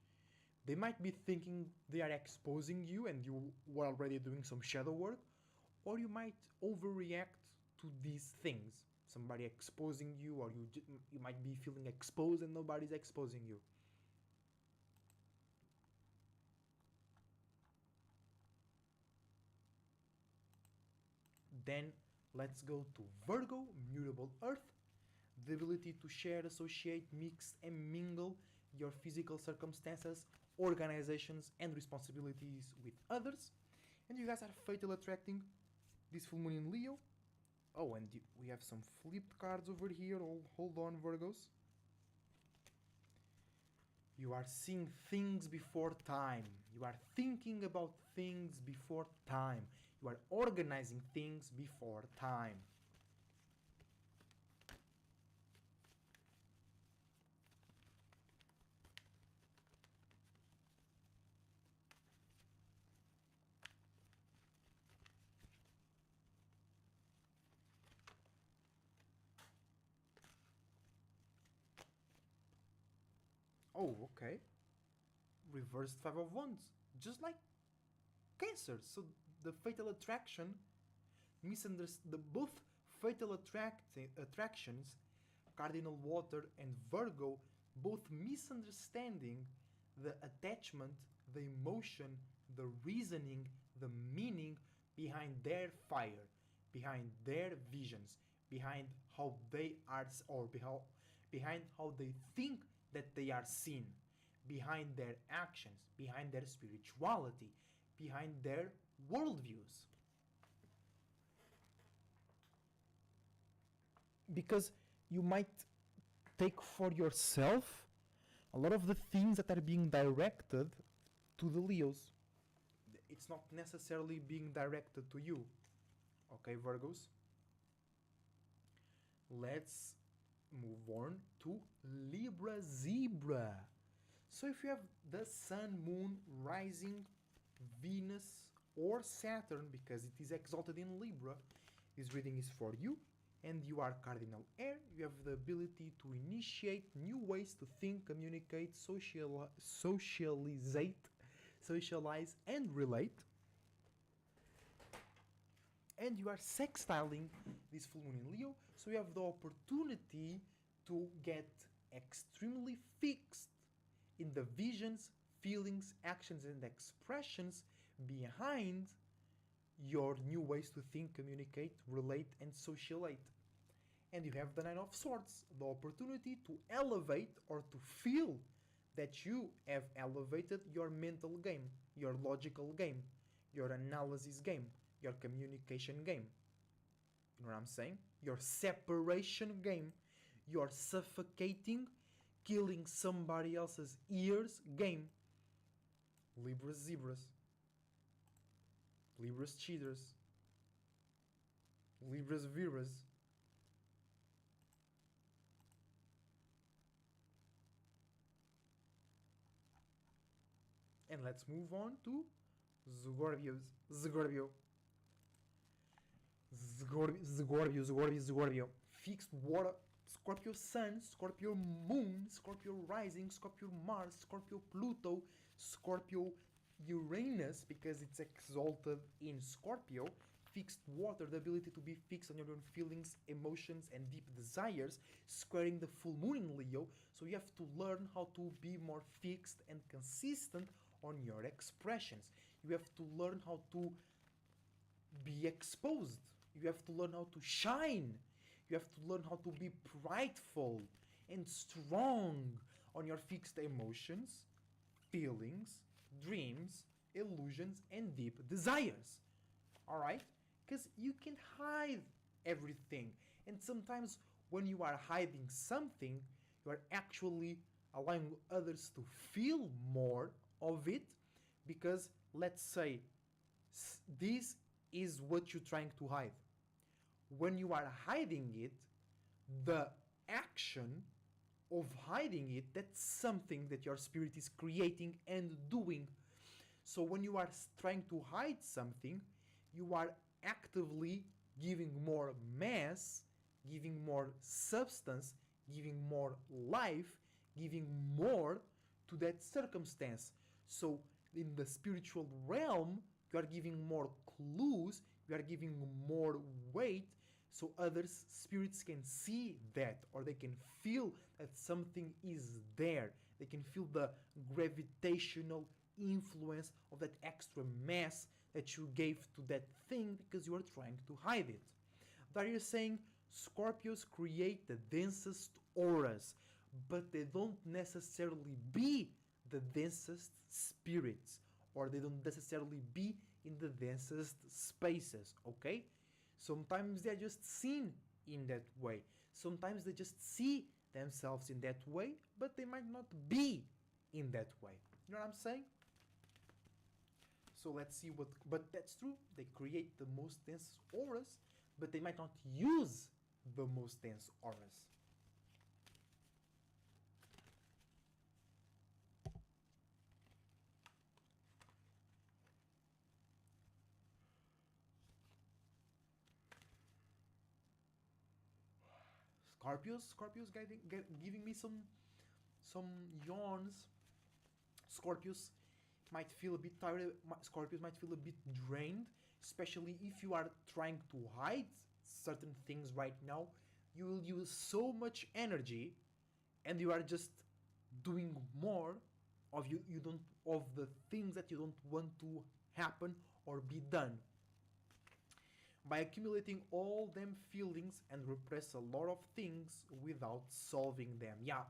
They might be thinking they are exposing you and you were already doing some shadow work, or you might overreact to these things. Somebody exposing you, or you might be feeling exposed and nobody's exposing you. Then let's go to Virgo, Mutable Earth. The ability to share, associate, mix, and mingle your physical circumstances, organizations, and responsibilities with others. And you guys are fatal attracting this full moon in Leo. Oh, and we have some flipped cards over here. Hold on, Virgos. You are seeing things before time. You are thinking about things before time. You are organizing things before time. Oh, okay. Reversed Five of Wands. Just like Cancer. So the fatal attraction, the both fatal attractions, Cardinal Water and Virgo, both misunderstanding the attachment, the emotion, the reasoning, the meaning behind their fire, behind their visions, behind how they are, or behind how they think that they are seen, behind their actions, behind their spirituality, behind their worldviews. Because you might take for yourself a lot of the things that are being directed to the Leos. It's not necessarily being directed to you. Okay, Virgos? Let's move on to Libra Zebra. So if you have the Sun, Moon, Rising, Venus, or Saturn, because it is exalted in Libra, this reading is for you, and you are Cardinal Air. You have the ability to initiate new ways to think, communicate, socialize, and relate. And you are sextiling this full moon in Leo, so you have the opportunity to get extremely fixed in the visions, feelings, actions, and expressions behind your new ways to think, communicate, relate, and socialite. And you have the Nine of Swords, the opportunity to elevate or to feel that you have elevated your mental game, your logical game, your analysis game, your communication game. You know what I'm saying? Your separation game, your suffocating, killing somebody else's ears game. Libras, Zebras. Libras, Cheaters. Libras, Virus. And let's move on to Scorpios. Scorpio. Fixed water. Scorpio Sun, Scorpio Moon, Scorpio Rising, Scorpio Mars, Scorpio Pluto, Scorpio Uranus, because it's exalted in Scorpio. Fixed water, the ability to be fixed on your own feelings, emotions, and deep desires, squaring the full moon in Leo. So you have to learn how to be more fixed and consistent on your expressions. You have to learn how to be exposed You have to learn how to shine. You have to learn how to be prideful and strong on your fixed emotions, feelings, dreams, illusions, and deep desires. Alright? Because you can hide everything. And sometimes when you are hiding something, you are actually allowing others to feel more of it because, let's say, this is what you're trying to hide. When you are hiding it, the action of hiding it, that's something that your spirit is creating and doing. So when you are trying to hide something, you are actively giving more mass, giving more substance, giving more life, giving more to that circumstance. So in the spiritual realm, you are giving more clues, you are giving more weight, so others spirits can see that, or they can feel that something is there. They can feel the gravitational influence of that extra mass that you gave to that thing because you are trying to hide it. There you're saying Scorpios create the densest auras, but they don't necessarily be the densest spirits, or they don't necessarily be in the densest spaces, okay? Sometimes they're just seen in that way. Sometimes they just see themselves in that way, but they might not be in that way. You know what I'm saying? So let's see what. But that's true. They create the most dense auras, but they might not use the most dense auras. Scorpios giving me some yawns. Scorpios might feel a bit tired. Scorpios might feel a bit drained, especially if you are trying to hide certain things right now. You will use so much energy, and you are just doing more of you don't of the things that you don't want to happen or be done. By accumulating all them feelings and repress a lot of things without solving them. Yeah,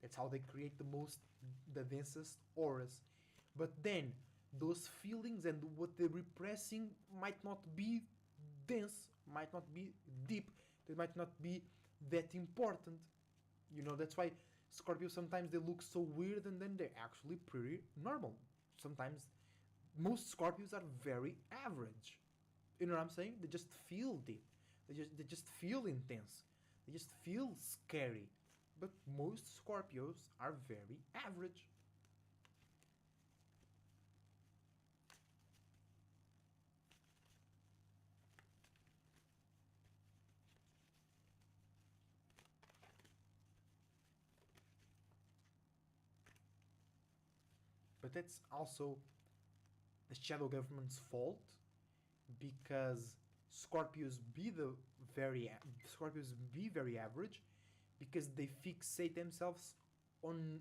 that's how they create the densest auras. But then those feelings and what they're repressing might not be dense, might not be deep, they might not be that important. You know, that's why Scorpio sometimes they look so weird and then they're actually pretty normal. Sometimes most Scorpios are very average. You know what I'm saying? They just feel deep. They just feel intense. They just feel scary. But most Scorpios are very average. But that's also the shadow government's fault because Scorpios be very average because they fixate themselves on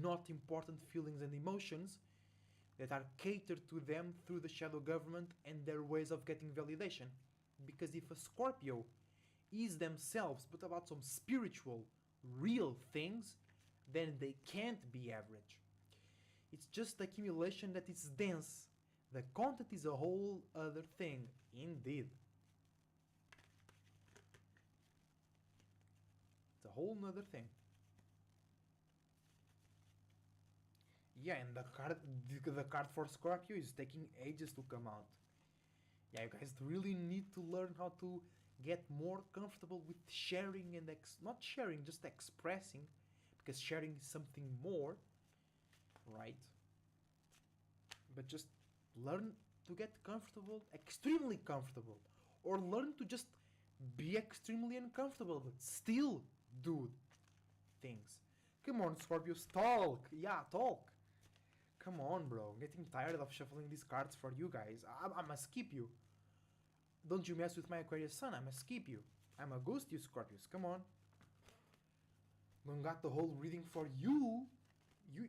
not important feelings and emotions that are catered to them through the shadow government and their ways of getting validation. Because if a Scorpio is themselves but about some spiritual, real things, then they can't be average. It's just the accumulation that is dense. The content is a whole other thing, indeed. It's a whole nother thing. Yeah, and the card for Scorpio is taking ages to come out. Yeah, you guys really need to learn how to get more comfortable with sharing and not sharing, just expressing, because sharing is something more, right? But just learn to get comfortable, extremely comfortable, or learn to just be extremely uncomfortable, but still do things. Come on, Scorpios, talk. Yeah, talk. Come on, bro. I'm getting tired of shuffling these cards for you guys. I must skip you. Don't you mess with my Aquarius sun. I must skip you. I'm a ghost, you Scorpios. Come on. Don't got the whole reading for you.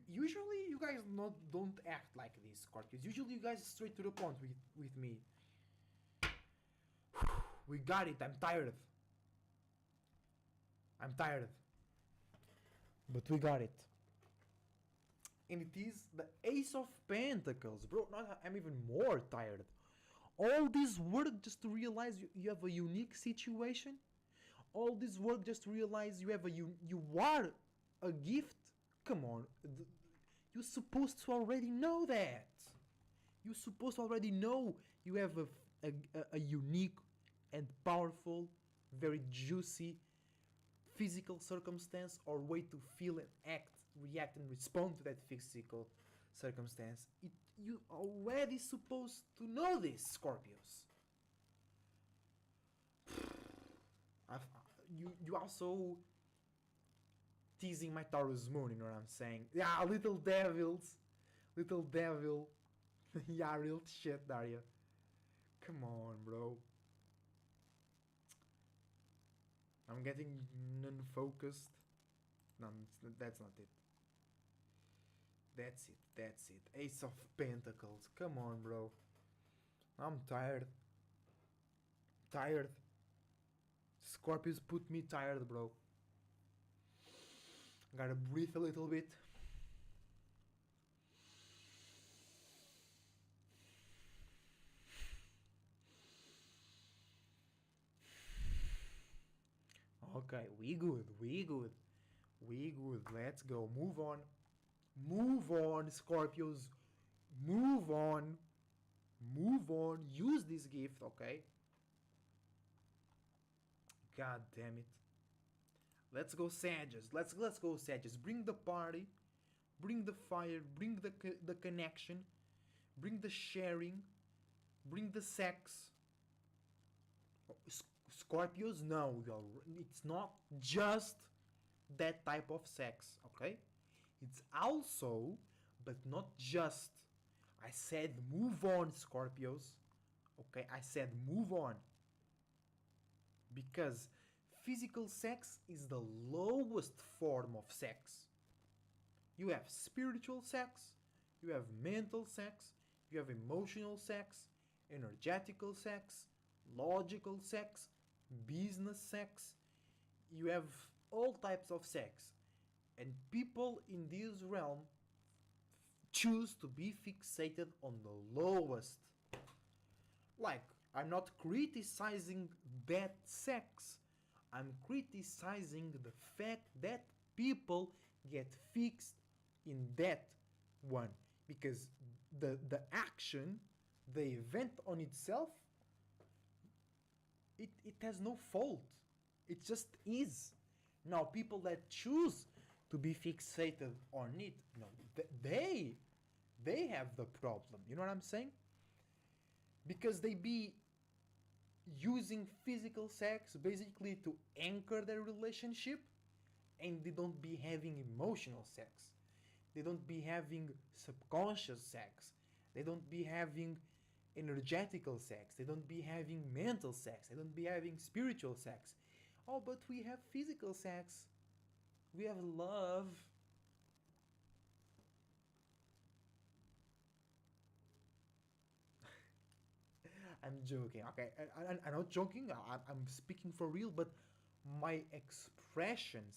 Usually you guys don't act like this, Scorpios. Usually you guys straight to the point with me. We got it. I'm tired. I'm tired. But we got it. And it is the Ace of Pentacles. Bro, now I'm even more tired. All this work just to realize you have a unique situation. All this work just to realize you have you are a gift. Come on. You're supposed to already know that. You're supposed to already know you have a unique and powerful, very juicy physical circumstance or way to feel and act, react and respond to that physical circumstance. You already supposed to know this, Scorpios. You also teasing my Taurus moon, you know what I'm saying? Yeah, little devils. Little devil. Yeah, real shit, Daria. Come on, bro. I'm getting non-focused. No, that's not it. That's it. That's it. Ace of Pentacles. Come on, bro. I'm tired. Tired. Scorpios put me tired, bro. Gotta breathe a little bit. Okay, we good. Let's go. Move on. Move on, Scorpios. Move on. Use this gift, okay? God damn it. Let's go, Sages. Let's go, Sages. Bring the party. Bring the fire. Bring the connection. Bring the sharing. Bring the sex. Scorpios, no, it's not just that type of sex, okay? It's also, but not just. I said move on, Scorpios. Okay, I said move on. Because physical sex is the lowest form of sex. You have spiritual sex, you have mental sex, you have emotional sex, energetical sex, logical sex, business sex. You have all types of sex. And people in this realm choose to be fixated on the lowest. Like, I'm not criticizing that sex. I'm criticizing the fact that people get fixed in that one. Because the action, the event on itself, it has no fault. It just is. Now, people that choose to be fixated on it, no, they have the problem. You know what I'm saying? Because they be using physical sex basically to anchor their relationship, and they don't be having emotional sex. They don't be having subconscious sex. They don't be having energetical sex. They don't be having mental sex. They don't be having spiritual sex. Oh, but we have physical sex. We have love. I'm joking. Okay, I'm not joking. I'm speaking for real, but my expressions,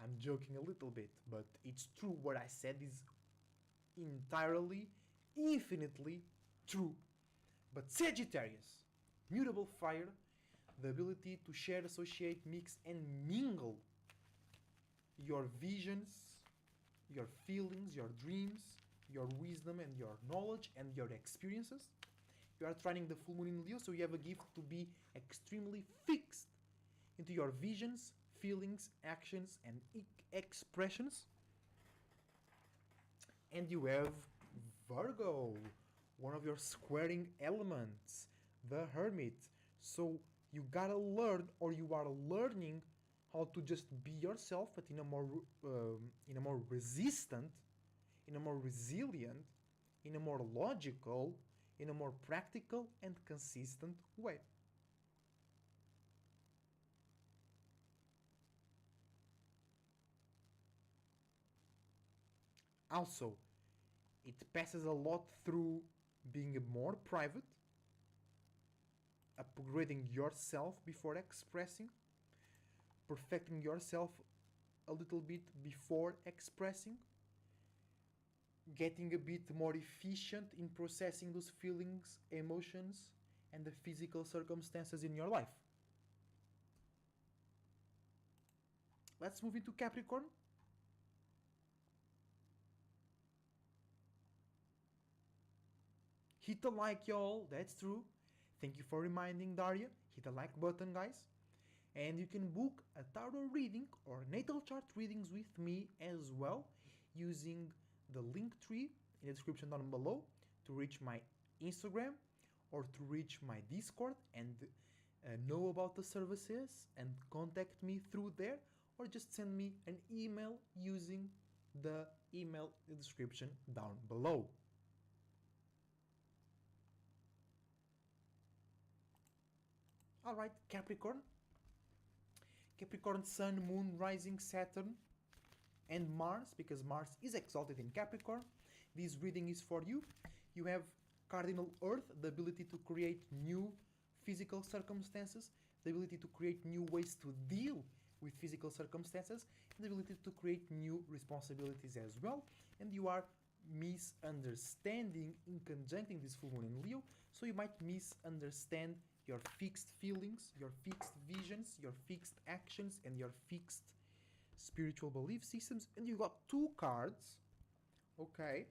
I'm joking a little bit, but it's true. What I said is entirely, infinitely true. But Sagittarius, mutable fire, the ability to share, associate, mix, and mingle your visions, your feelings, your dreams, your wisdom, and your knowledge, and your experiences. You are training the full moon in Leo, so you have a gift to be extremely fixed into your visions, feelings, actions, and expressions. And you have Virgo, one of your squaring elements, the Hermit. So you gotta learn, or you are learning, how to just be yourself, but in a more resistant, in a more resilient, in a more logical, in a more practical and consistent way. Also, it passes a lot through being more private, upgrading yourself before expressing, perfecting yourself a little bit before expressing, getting a bit more efficient in processing those feelings, emotions, and the physical circumstances in your life. Let's move into Capricorn. Hit the like, y'all. That's true. Thank you for reminding Daria. Hit the like button, guys. And you can book a tarot reading or natal chart readings with me as well using the LinkTree in the description down below to reach my Instagram or to reach my Discord and know about the services and contact me through there, or just send me an email using the email in the description down below. Alright, Capricorn. Capricorn, Sun, Moon, Rising, Saturn, and Mars, because Mars is exalted in Capricorn. This reading is for you. You have cardinal Earth, the ability to create new physical circumstances, the ability to create new ways to deal with physical circumstances, and the ability to create new responsibilities as well. And you are misunderstanding in conjuncting this full moon in Leo, so you might misunderstand your fixed feelings, your fixed visions, your fixed actions, and your fixed spiritual belief systems. And you got two cards, okay?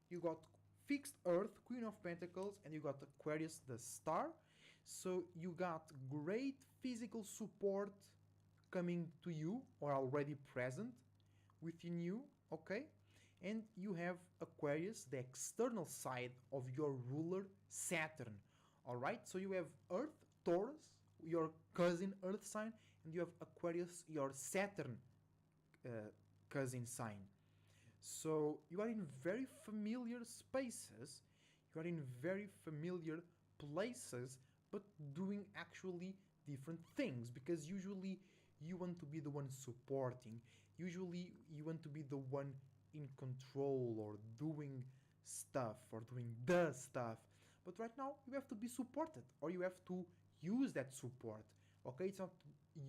You got fixed Earth, Queen of Pentacles, and you got Aquarius, the Star. So you got great physical support coming to you or already present within you, okay? And you have Aquarius, the external side of your ruler, Saturn. Alright, so you have Earth, Taurus, your cousin Earth sign, and you have Aquarius, your Saturn cousin sign. So you are in very familiar spaces, you are in very familiar places, but doing actually different things, because usually you want to be the one supporting, usually you want to be the one in control or doing stuff or doing the stuff. But right now you have to be supported, or you have to use that support. Okay, it's not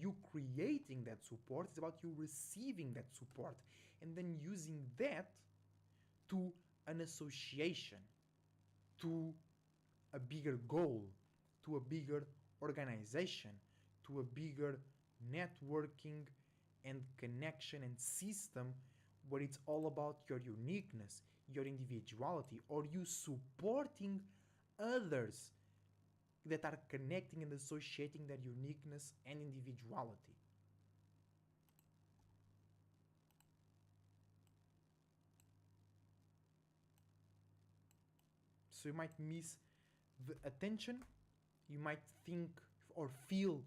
you creating that support, it's about you receiving that support and then using that to an association, to a bigger goal, to a bigger organization, to a bigger networking and connection and system where it's all about your uniqueness, your individuality, or you supporting others that are connecting and associating their uniqueness and individuality. So you might miss the attention, you might think or feel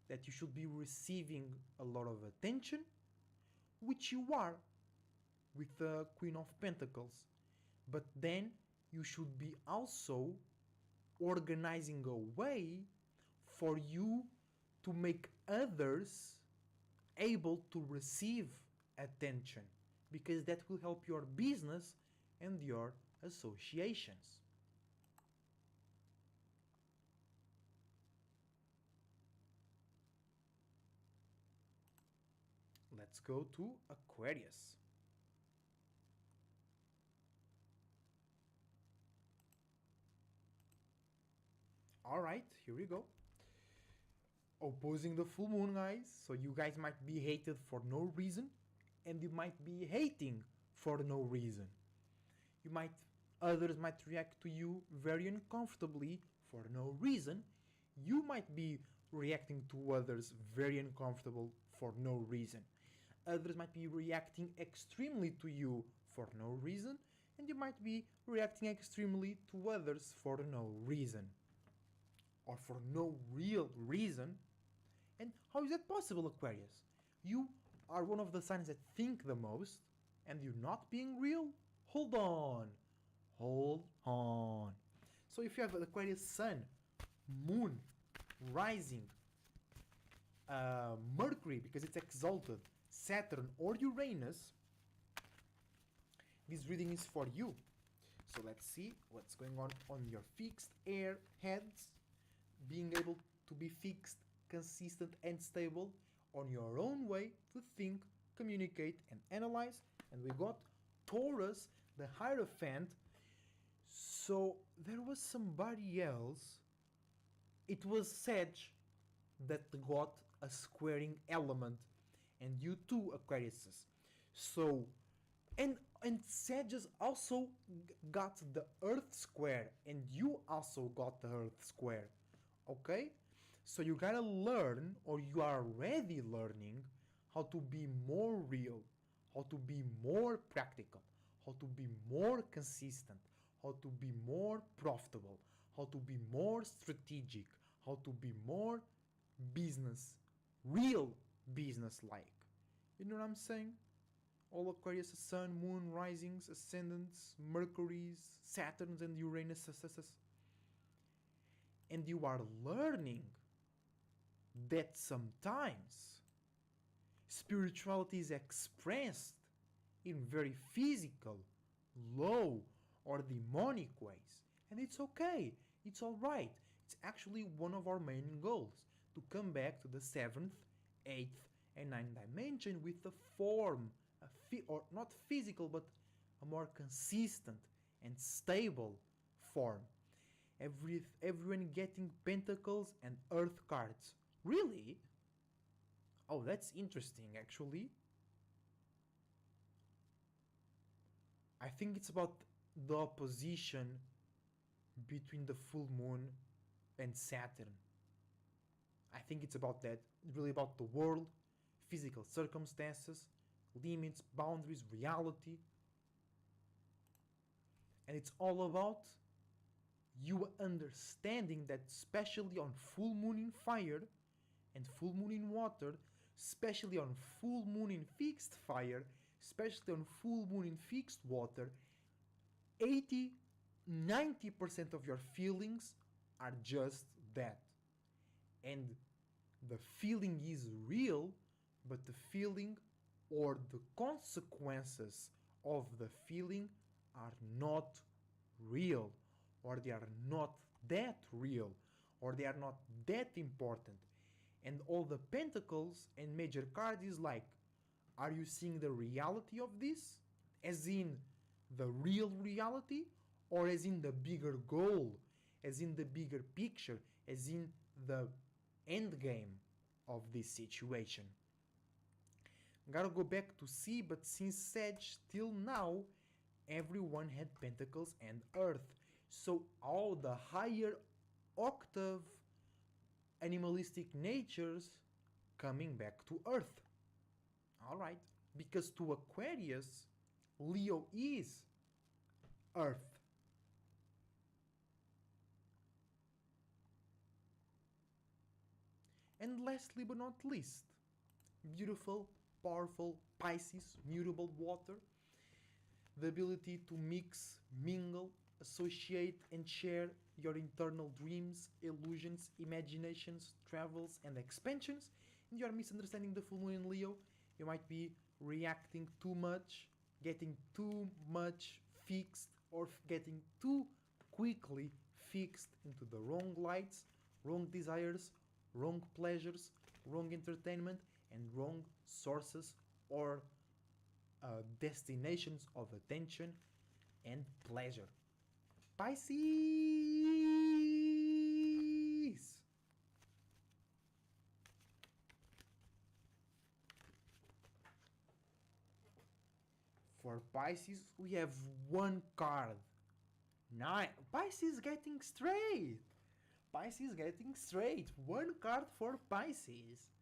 that you should be receiving a lot of attention, which you are with the Queen of Pentacles. But then you should be also organizing a way for you to make others able to receive attention, because that will help your business and your associations. Let's go to Aquarius. Alright, here we go. Opposing the full moon, guys. So you guys might be hated for no reason, and you might be hating for no reason. Others might react to you very uncomfortably for no reason. You might be reacting to others very uncomfortable for no reason. Others might be reacting extremely to you for no reason, and you might be reacting extremely to others for no reason, or for no real reason. And how is that possible, Aquarius? You are one of the signs that think the most, and you're not being real? Hold on. So if you have Aquarius Sun, Moon, Rising, Mercury, because it's exalted, Saturn, or Uranus, this reading is for you. So let's see what's going on your fixed air heads, being able to be fixed, consistent, and stable on your own way to think, communicate, and analyze. And we got Taurus, the Hierophant. So there was somebody else. It was Sage that got a squaring element, and you too, Aquariuses. So, and Sages also got the Earth square, and you also got the Earth square. Okay, so you gotta learn, or you are already learning, how to be more real, how to be more practical, how to be more consistent, how to be more profitable, how to be more strategic, how to be more business, real business like. You know what I'm saying? All Aquarius, Sun, Moon, Risings, Ascendants, Mercury's, Saturns, and Uranus. And you are learning that sometimes spirituality is expressed in very physical, low, or demonic ways. And it's okay. It's alright. It's actually one of our main goals to come back to the 7th, 8th, and 9th dimension with a form, or not physical, but a more consistent and stable form. Everyone getting pentacles and earth cards. Really? Oh, that's interesting actually. I think it's about the opposition between the full moon and Saturn. I think it's about that. Really about the world, physical circumstances, limits, boundaries, reality. And it's all about you understanding that, especially on full moon in fire and full moon in water, especially on full moon in fixed fire, especially on full moon in fixed water, 80-90% of your feelings are just that. And the feeling is real, but the feeling or the consequences of the feeling are not real, or they are not that real, or they are not that important. And all the pentacles and major cards is like, are you seeing the reality of this? As in the real reality, or as in the bigger goal, as in the bigger picture, as in the end game of this situation? Gotta go back to see, but since Sag till now, everyone had pentacles and earth. So all the higher octave animalistic natures coming back to earth. Alright, because to Aquarius, Leo is earth. And lastly but not least, beautiful, powerful Pisces, mutable water, the ability to mix, mingle, associate, and share your internal dreams, illusions, imaginations, travels, and expansions. And you are misunderstanding the full moon in Leo. You might be reacting too much, getting too much fixed, or getting too quickly fixed into the wrong lights, wrong desires, wrong pleasures, wrong entertainment, and wrong sources or destinations of attention and pleasure. Pisces! For Pisces, we have one card. Pisces getting straight. Pisces getting straight. One card for Pisces.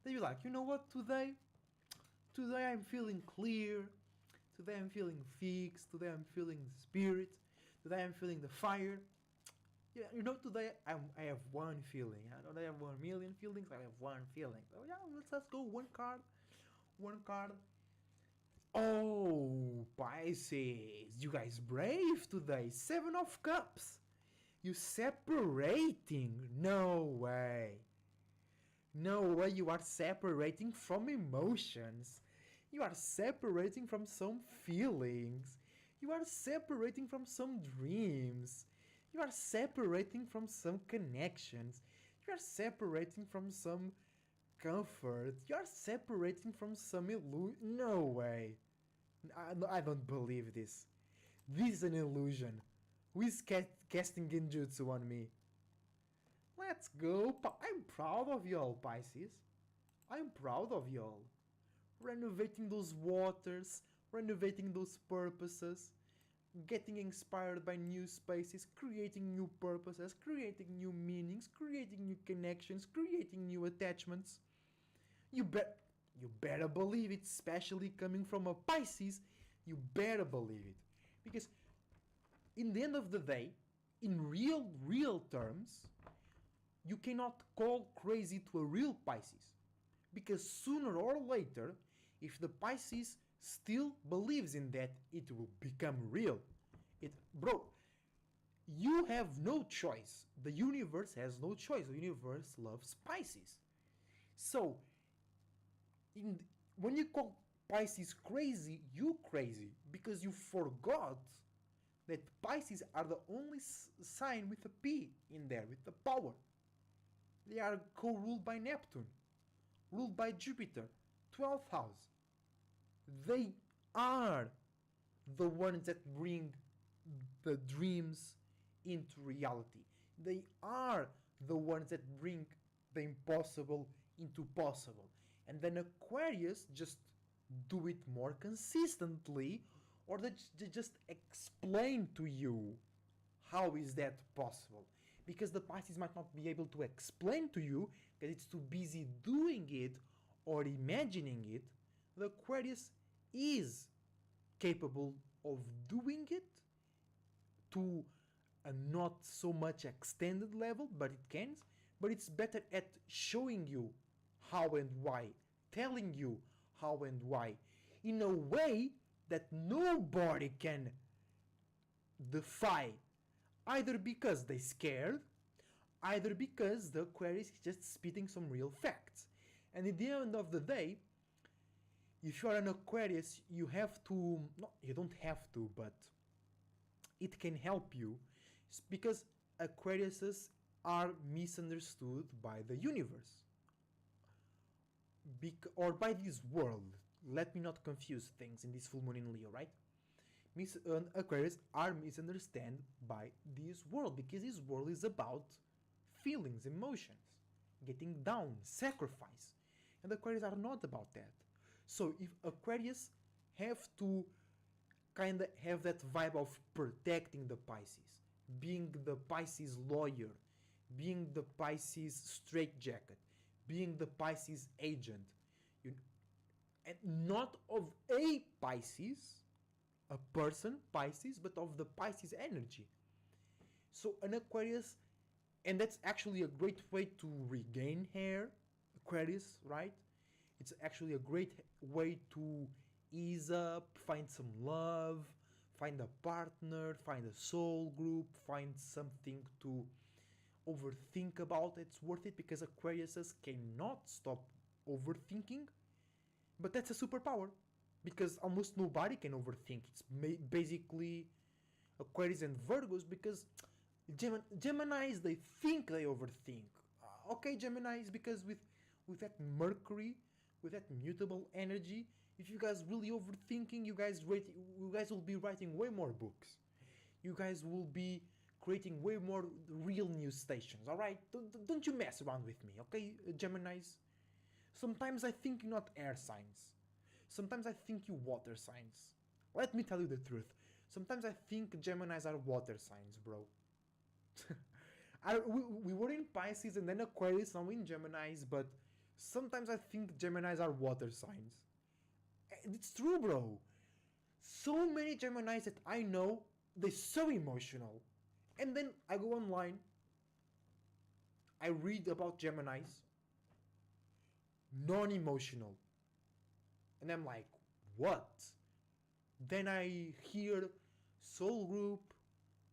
They be like, you know what, today I'm feeling clear. Today I'm feeling fixed. Today I'm feeling the spirit. Today I'm feeling the fire. Yeah, you know, today I have one feeling. I don't have 1,000,000 feelings. I have one feeling. So yeah, let's go. One card. One card. Oh, Pisces, you guys brave today. 7 of Cups. You separating. No way. No way you are separating from emotions. You are separating from some feelings. You are separating from some dreams. You are separating from some connections. You're separating from some comfort. You're separating from some illusion. No way. I don't believe this. This is an illusion. Who is casting genjutsu on me? Let's go. I'm proud of y'all, Pisces. I'm proud of y'all. Renovating those waters, renovating those purposes, getting inspired by new spaces, creating new purposes, creating new meanings, creating new connections, creating new attachments. You better believe it, especially coming from a Pisces. You better believe it. Because in the end of the day, in real terms, you cannot call crazy to a real Pisces. Because sooner or later, if the Pisces still believes in that, it will become real. Bro, you have no choice. The universe has no choice. The universe loves Pisces. So, when you call Pisces crazy, you crazy because you forgot that Pisces are the only sign with a P in there, with the power. They are co-ruled by Neptune, ruled by Jupiter, 12th house. They are the ones that bring the dreams into reality. They are the ones that bring the impossible into possible. And then Aquarius just do it more consistently, or they just explain to you how is that possible. Because the Pisces might not be able to explain to you because it's too busy doing it or imagining it. The Aquarius is capable of doing it to a not so much extended level, but it can. But it's better at showing you how and why, telling you how and why, in a way that nobody can defy, either because they're scared, either because the Aquarius is just spitting some real facts. And at the end of the day, if you are an Aquarius, you have to, no, you don't have to, but it can help you, because Aquariuses are misunderstood by the universe. Or by this world. Let me not confuse things in this full moon in Leo, right? Aquarius are misunderstood by this world, because this world is about feelings, emotions, getting down, sacrifice. And Aquarius are not about that. So if Aquarius have to kind of have that vibe of protecting the Pisces, being the Pisces lawyer, being the Pisces straitjacket, being the Pisces agent, and not of a Pisces, a person Pisces, but of the Pisces energy. So an Aquarius, and that's actually a great way to regain hair, Aquarius, right? It's actually a great way to ease up, find some love, find a partner, find a soul group, find something to overthink about. It's worth it because Aquariuses cannot stop overthinking, but that's a superpower because almost nobody can overthink. It's basically Aquarius and Virgos, because Geminis, they think they overthink. Okay, Geminis, because with that Mercury, with that mutable energy, if you guys really overthinking, you guys will be writing way more books. You guys will be creating way more real news stations, alright? Don't you mess around with me, okay, Geminis? Sometimes I think you're not air signs. Sometimes I think you water signs. Let me tell you the truth. Sometimes I think Geminis are water signs, bro. We were in Pisces and then Aquarius, now in Geminis, but sometimes I think Geminis are water signs. It's true, bro. So many Geminis that I know, they're so emotional. And then I go online, I read about Geminis, non-emotional. And I'm like, what? Then I hear SoulGroup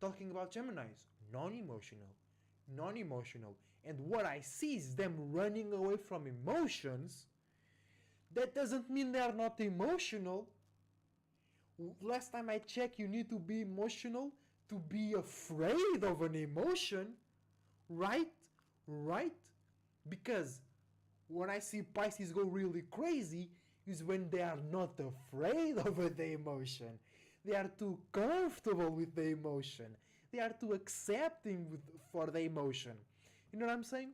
talking about Geminis, non-emotional. And what I see is them running away from emotions. That doesn't mean they are not emotional. Last time I checked, you need to be emotional to be afraid of an emotion. Right? Because when I see Pisces go really crazy is when they are not afraid of the emotion. They are too comfortable with the emotion. They are too accepting for the emotion. You know what I'm saying?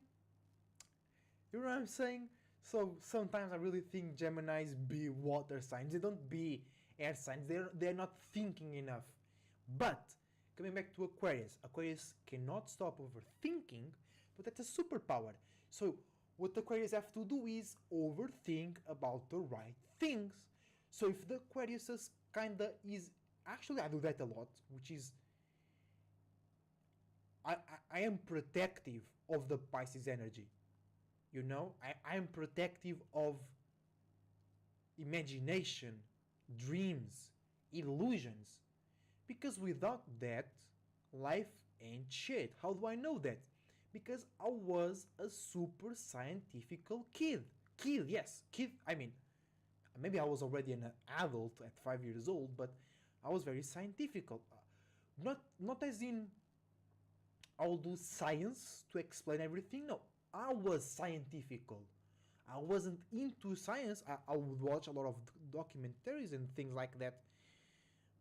You know what I'm saying? So sometimes I really think Geminis be water signs. They don't be air signs. They're not thinking enough. But coming back to Aquarius, Aquarius cannot stop overthinking, but that's a superpower. So what Aquarius have to do is overthink about the right things. So if the Aquarius is kinda is actually I do that a lot, which is I am protective of the Pisces energy. You know, I am protective of imagination, dreams, illusions. Because without that, life ain't shit. How do I know that? Because I was a super scientific kid. Kid, yes, kid. I mean, maybe I was already an adult at 5 years old, but I was very scientific. Not as in I'll do science to explain everything. No, I was scientifical. I wasn't into science. I would watch a lot of documentaries and things like that,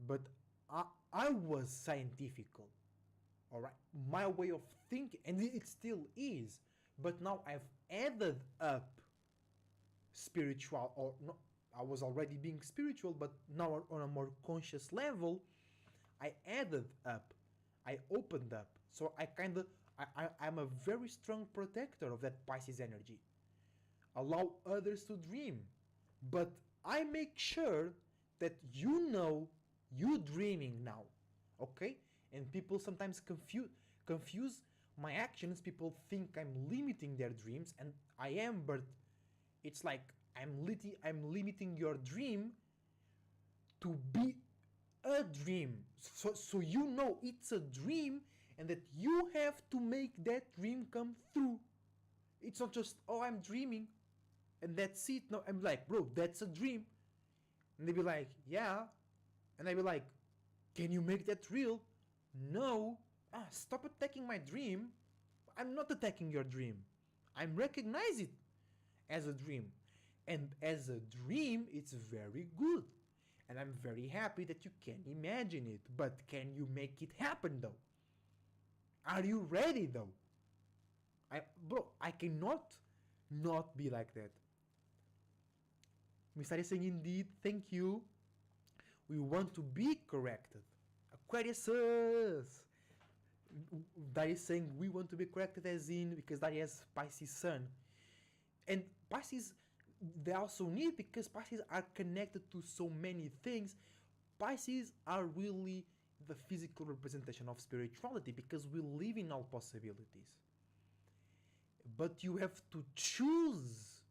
but I was scientifical. All right, my way of thinking, and it still is. But now I've added up spiritual, or no, I was already being spiritual, but now on a more conscious level, I added up, I opened up. So I kind of, I'm a very strong protector of that Pisces energy. Allow others to dream, but I make sure that you know you dreaming now, okay? And people sometimes confuse my actions. People think I'm limiting their dreams, and I am, but it's like I'm limiting your dream to be a dream. So you know it's a dream, and that you have to make that dream come through. It's not just, oh, I'm dreaming and that's it. No, I'm like, bro, that's a dream. And they be like, yeah. And I be like, can you make that real? No. Stop attacking my dream. I'm not attacking your dream. I'm recognizing it as a dream. And as a dream, it's very good. And I'm very happy that you can imagine it. But can you make it happen though? Are you ready though? I cannot not be like that. Mr. is saying, indeed, thank you. We want to be corrected. Aquarius. That is saying we want to be corrected as in because that has Pisces sun. And Pisces, they also need because Pisces are connected to so many things. Pisces are really the physical representation of spirituality because we live in all possibilities. But you have to choose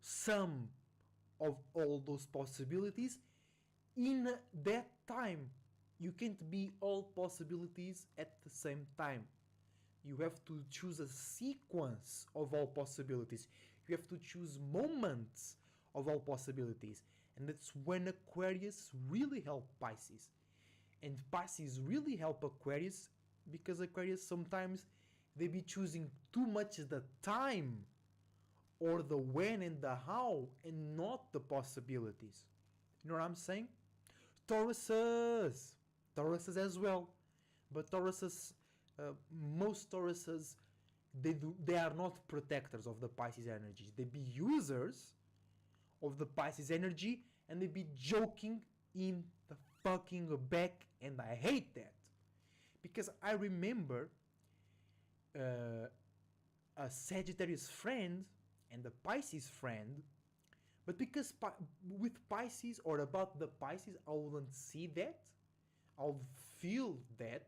some of all those possibilities in that time. You can't be all possibilities at the same time. You have to choose a sequence of all possibilities. You have to choose moments of all possibilities. And that's when Aquarius really help Pisces. And Pisces really help Aquarius because Aquarius sometimes they be choosing too much the time or the when and the how and not the possibilities. You know what I'm saying? Tauruses as well, but most Tauruses they are not protectors of the Pisces energies. They be users of the Pisces energy and they be joking in the fucking back, and I hate that because I remember a Sagittarius friend and a Pisces friend, but because with Pisces or about the Pisces I wouldn't see that, I'll feel that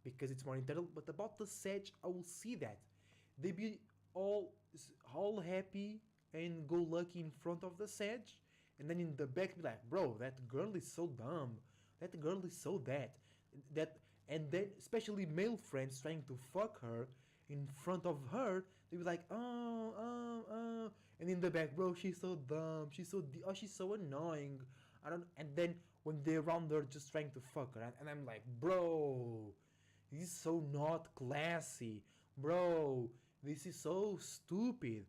because it's more internal, but about the Sag I will see that they be all happy and go lucky in front of the Sag, and then in the back be like, bro, that girl is so dumb, that girl is so that, and then especially male friends trying to fuck her in front of her, they be like, and in the back, bro, she's so dumb, she's so annoying, I don't, and then when they're around her just trying to fuck her, and I'm like, bro, this is so not classy, bro, This is so stupid.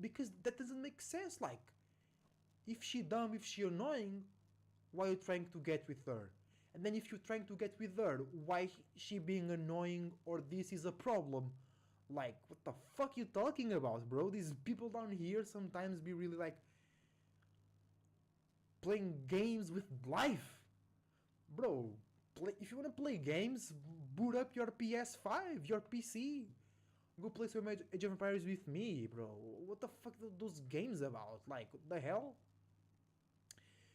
Because that doesn't make sense. Like, if she dumb, if she annoying, why are you trying to get with her? And then if you're trying to get with her, why she being annoying or this is a problem? Like, what the fuck you talking about, bro? These people down here sometimes be really like playing games with life. Bro, if you want to play games, boot up your PS5, your PC. Go play some Age of Empires with me, bro. What the fuck are those games about? Like, what the hell?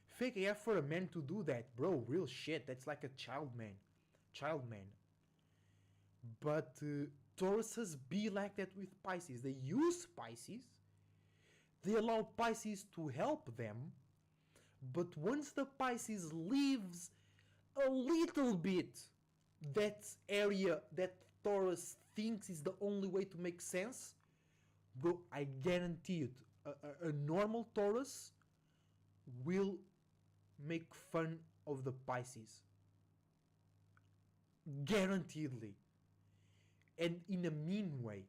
Fake AF for a man to do that, bro. Real shit. That's like a child man. Child man. But Tauruses be like that with Pisces. They use Pisces. They allow Pisces to help them. But once the Pisces leaves a little bit that area that Taurus thinks is the only way to make sense, bro, I guarantee it. A normal Taurus will make fun of the Pisces. Guaranteedly. And in a mean way.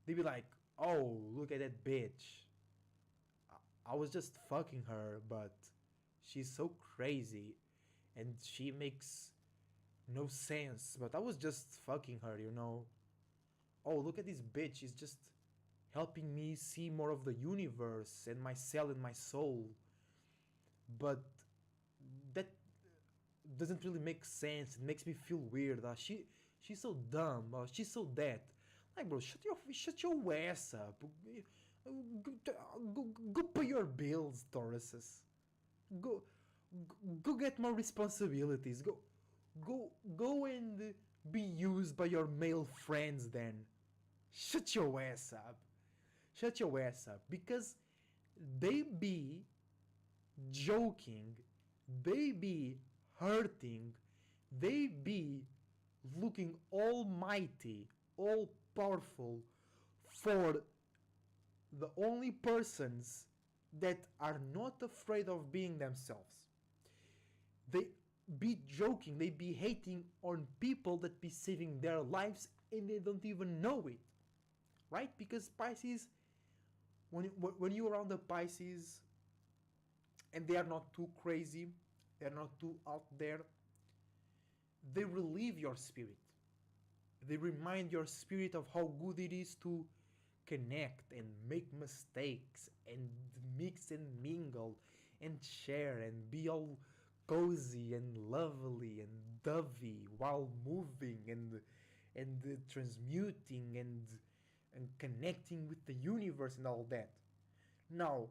They be like, oh, look at that bitch. I was just fucking her, but she's so crazy. And she makes no sense. But I was just fucking her, you know. Oh, look at this bitch. She's just helping me see more of the universe and myself and my soul. But that doesn't really make sense. It makes me feel weird. She's so dumb. She's so dead. Like, bro, shut your ass up. Go pay your bills, Tauruses. Go go get more responsibilities. Go and be used by your male friends then. Shut your ass up. Shut your ass up. Because they be joking, they be hurting, they be looking almighty, all powerful for the only persons that are not afraid of being themselves. They be joking, they be hating on people that be saving their lives and they don't even know it. Right? Because Pisces, when you're around the Pisces and they are not too crazy, they're not too out there, they relieve your spirit. They remind your spirit of how good it is to connect and make mistakes and mix and mingle and share and be all cozy and lovely and dovey while moving and transmuting and connecting with the universe and all that. Now,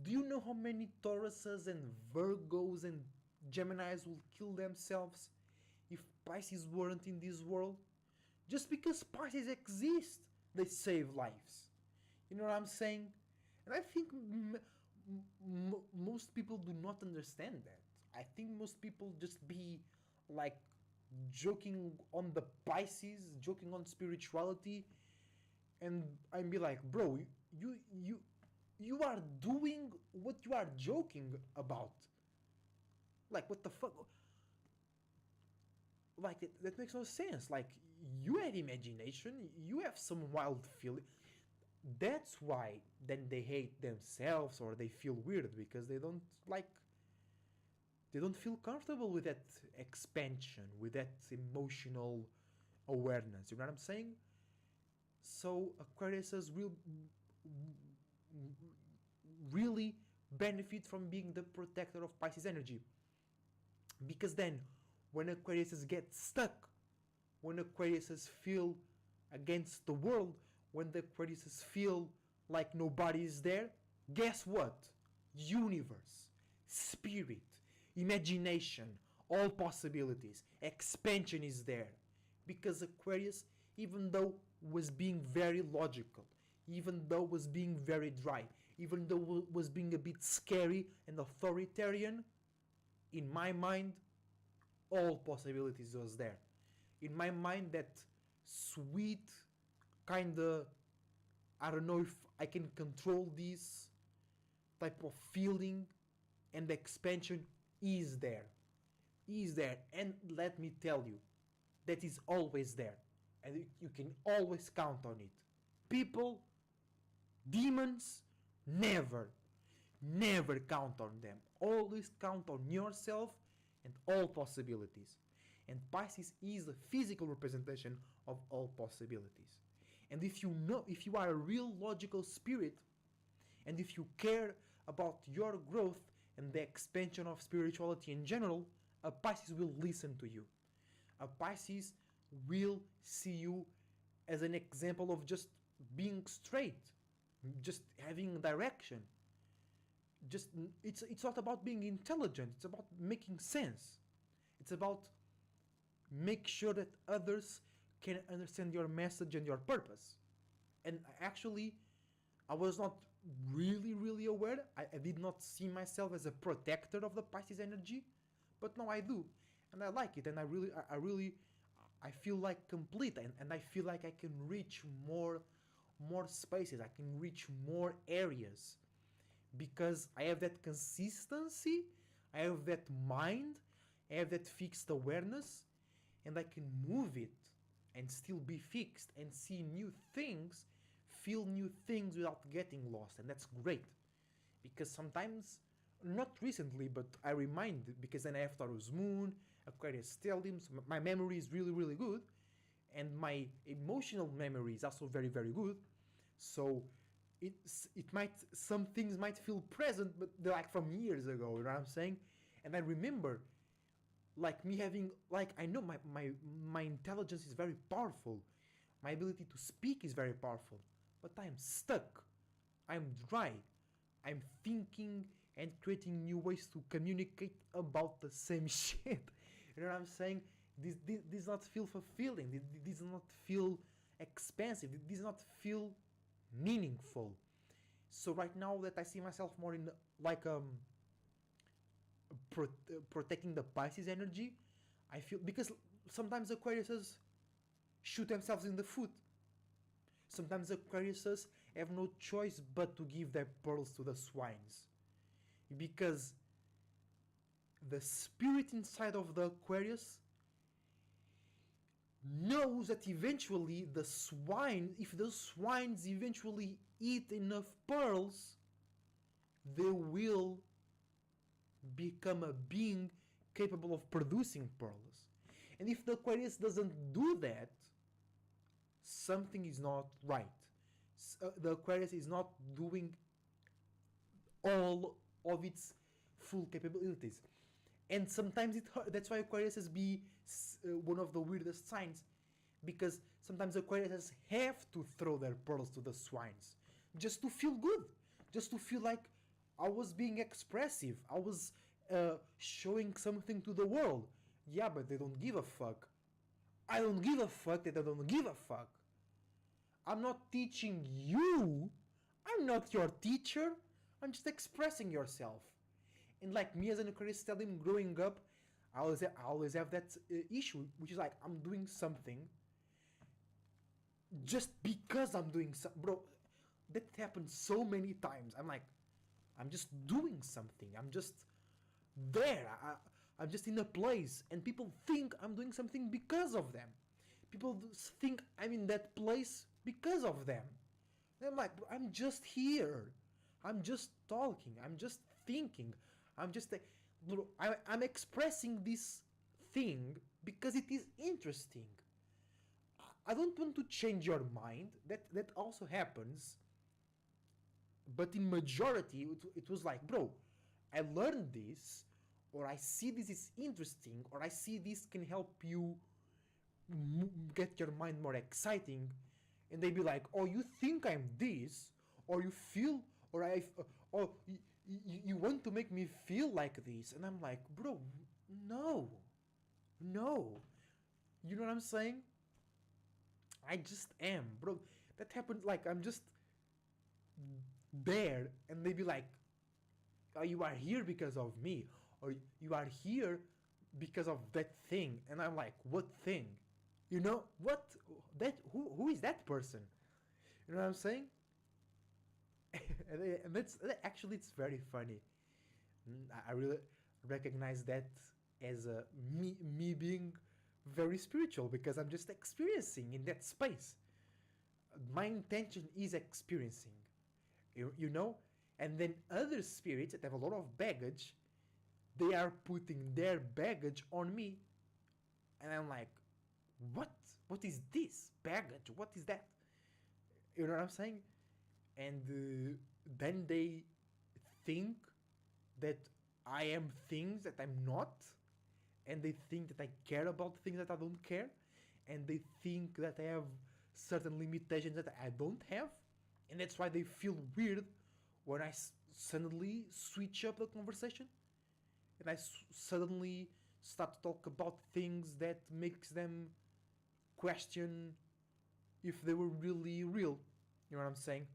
do you know how many Tauruses and Virgos and Geminis will kill themselves if Pisces weren't in this world? Just because Pisces exist, they save lives. You know what I'm saying? And I think most people do not understand that. I think most people just be like joking on the Pisces, joking on spirituality, and I'd be like, bro, you are doing what you are joking about. Like, what the fuck? Like, that makes no sense. Like, you have imagination, you have some wild feeling. That's why then they hate themselves or they feel weird because they don't feel comfortable with that expansion, with that emotional awareness. You know what I'm saying? So Aquariuses will really benefit from being the protector of Pisces energy. Because then, when Aquariuses get stuck, when Aquariuses feel against the world, when the Aquariuses feel like nobody is there, guess what? Universe, spirit, imagination, all possibilities, expansion is there. Because Aquarius, even though was being very logical, even though was being very dry, even though was being a bit scary and authoritarian, in my mind, all possibilities was there. In my mind, that sweet kinda, I don't know if I can control this type of feeling, and the expansion is there. And let me tell you, that is always there, and you can always count on it. People, demons, never, never count on them. Always count on yourself and all possibilities. And Pisces is the physical representation of all possibilities. And if you are a real logical spirit, and if you care about your growth and the expansion of spirituality in general, a Pisces will listen to you. A Pisces will see you as an example of just being straight, just having direction. Just it's not about being intelligent, it's about making sense. It's about make sure that others can understand your message and your purpose. And actually, I was not really aware. I did not see myself as a protector of the Pisces energy, but now I do, and I like it, and I feel like complete, and I feel like I can reach more spaces. I can reach more areas because I have that consistency, I have that mind, I have that fixed awareness, and I can move it and still be fixed and see new things, feel new things without getting lost. And that's great, because sometimes, not recently, but I remind, because then I have Taurus Moon, Aquarius Stellium, so my memory is really good, and my emotional memory is also very good. So some things might feel present, but they're like from years ago, you know what I'm saying? And I remember, like, me having, like, I know my intelligence is very powerful, my ability to speak is very powerful, but I'm stuck, I'm dry, I'm thinking and creating new ways to communicate about the same shit. You know what I'm saying? This does not feel fulfilling, this does not feel expansive, it does not feel meaningful. So right now that I see myself more in like protecting the Pisces energy, I feel, because sometimes Aquariuses shoot themselves in the foot. Sometimes Aquariuses have no choice but to give their pearls to the swines, because the spirit inside of the Aquarius knows that eventually the swine, if the swines eventually eat enough pearls, they will become a being capable of producing pearls. And if the Aquarius doesn't do that, something is not right. The Aquarius is not doing all of its full capabilities. And sometimes that's why Aquarius has be one of the weirdest signs, because sometimes Aquarius have to throw their pearls to the swines just to feel good, just to feel like I was being expressive, I was showing something to the world. Yeah, but they don't give a fuck. I don't give a fuck that they don't give a fuck. I'm not teaching you. I'm not your teacher. I'm just expressing yourself. And like me as an Aquarius Stellium growing up, I always have that issue, which is like, I'm doing something just because I'm doing something. Bro, that happens so many times. I'm like, I'm just doing something. I'm just there. I'm just in a place, and people think I'm doing something because of them. People think I'm in that place because of them. And I'm like, I'm just here. I'm just talking. I'm just thinking. I'm expressing this thing because it is interesting. I don't want to change your mind. That also happens. But in majority, it was like, bro, I learned this, or I see this is interesting, or I see this can help you get your mind more exciting. And they be like, oh, you think I'm this, or you feel, or you want to make me feel like this. And I'm like, bro, no. You know what I'm saying? I just am, bro. That happened, like, I'm just there, and they be like, oh, you are here because of me, or you are here because of that thing. And I'm like, what thing? You know, what? Who is that person? You know what I'm saying? And that's actually, it's very funny. I really recognize that as me being very spiritual because I'm just experiencing in that space. My intention is experiencing, you know? And then other spirits that have a lot of baggage, they are putting their baggage on me. And I'm like, what? What is this? Baggage? What is that? You know what I'm saying? And then they think that I am things that I'm not, and they think that I care about things that I don't care, and they think that I have certain limitations that I don't have, and that's why they feel weird when I suddenly switch up the conversation and I suddenly start to talk about things that makes them question if they were really real. You know what I'm saying?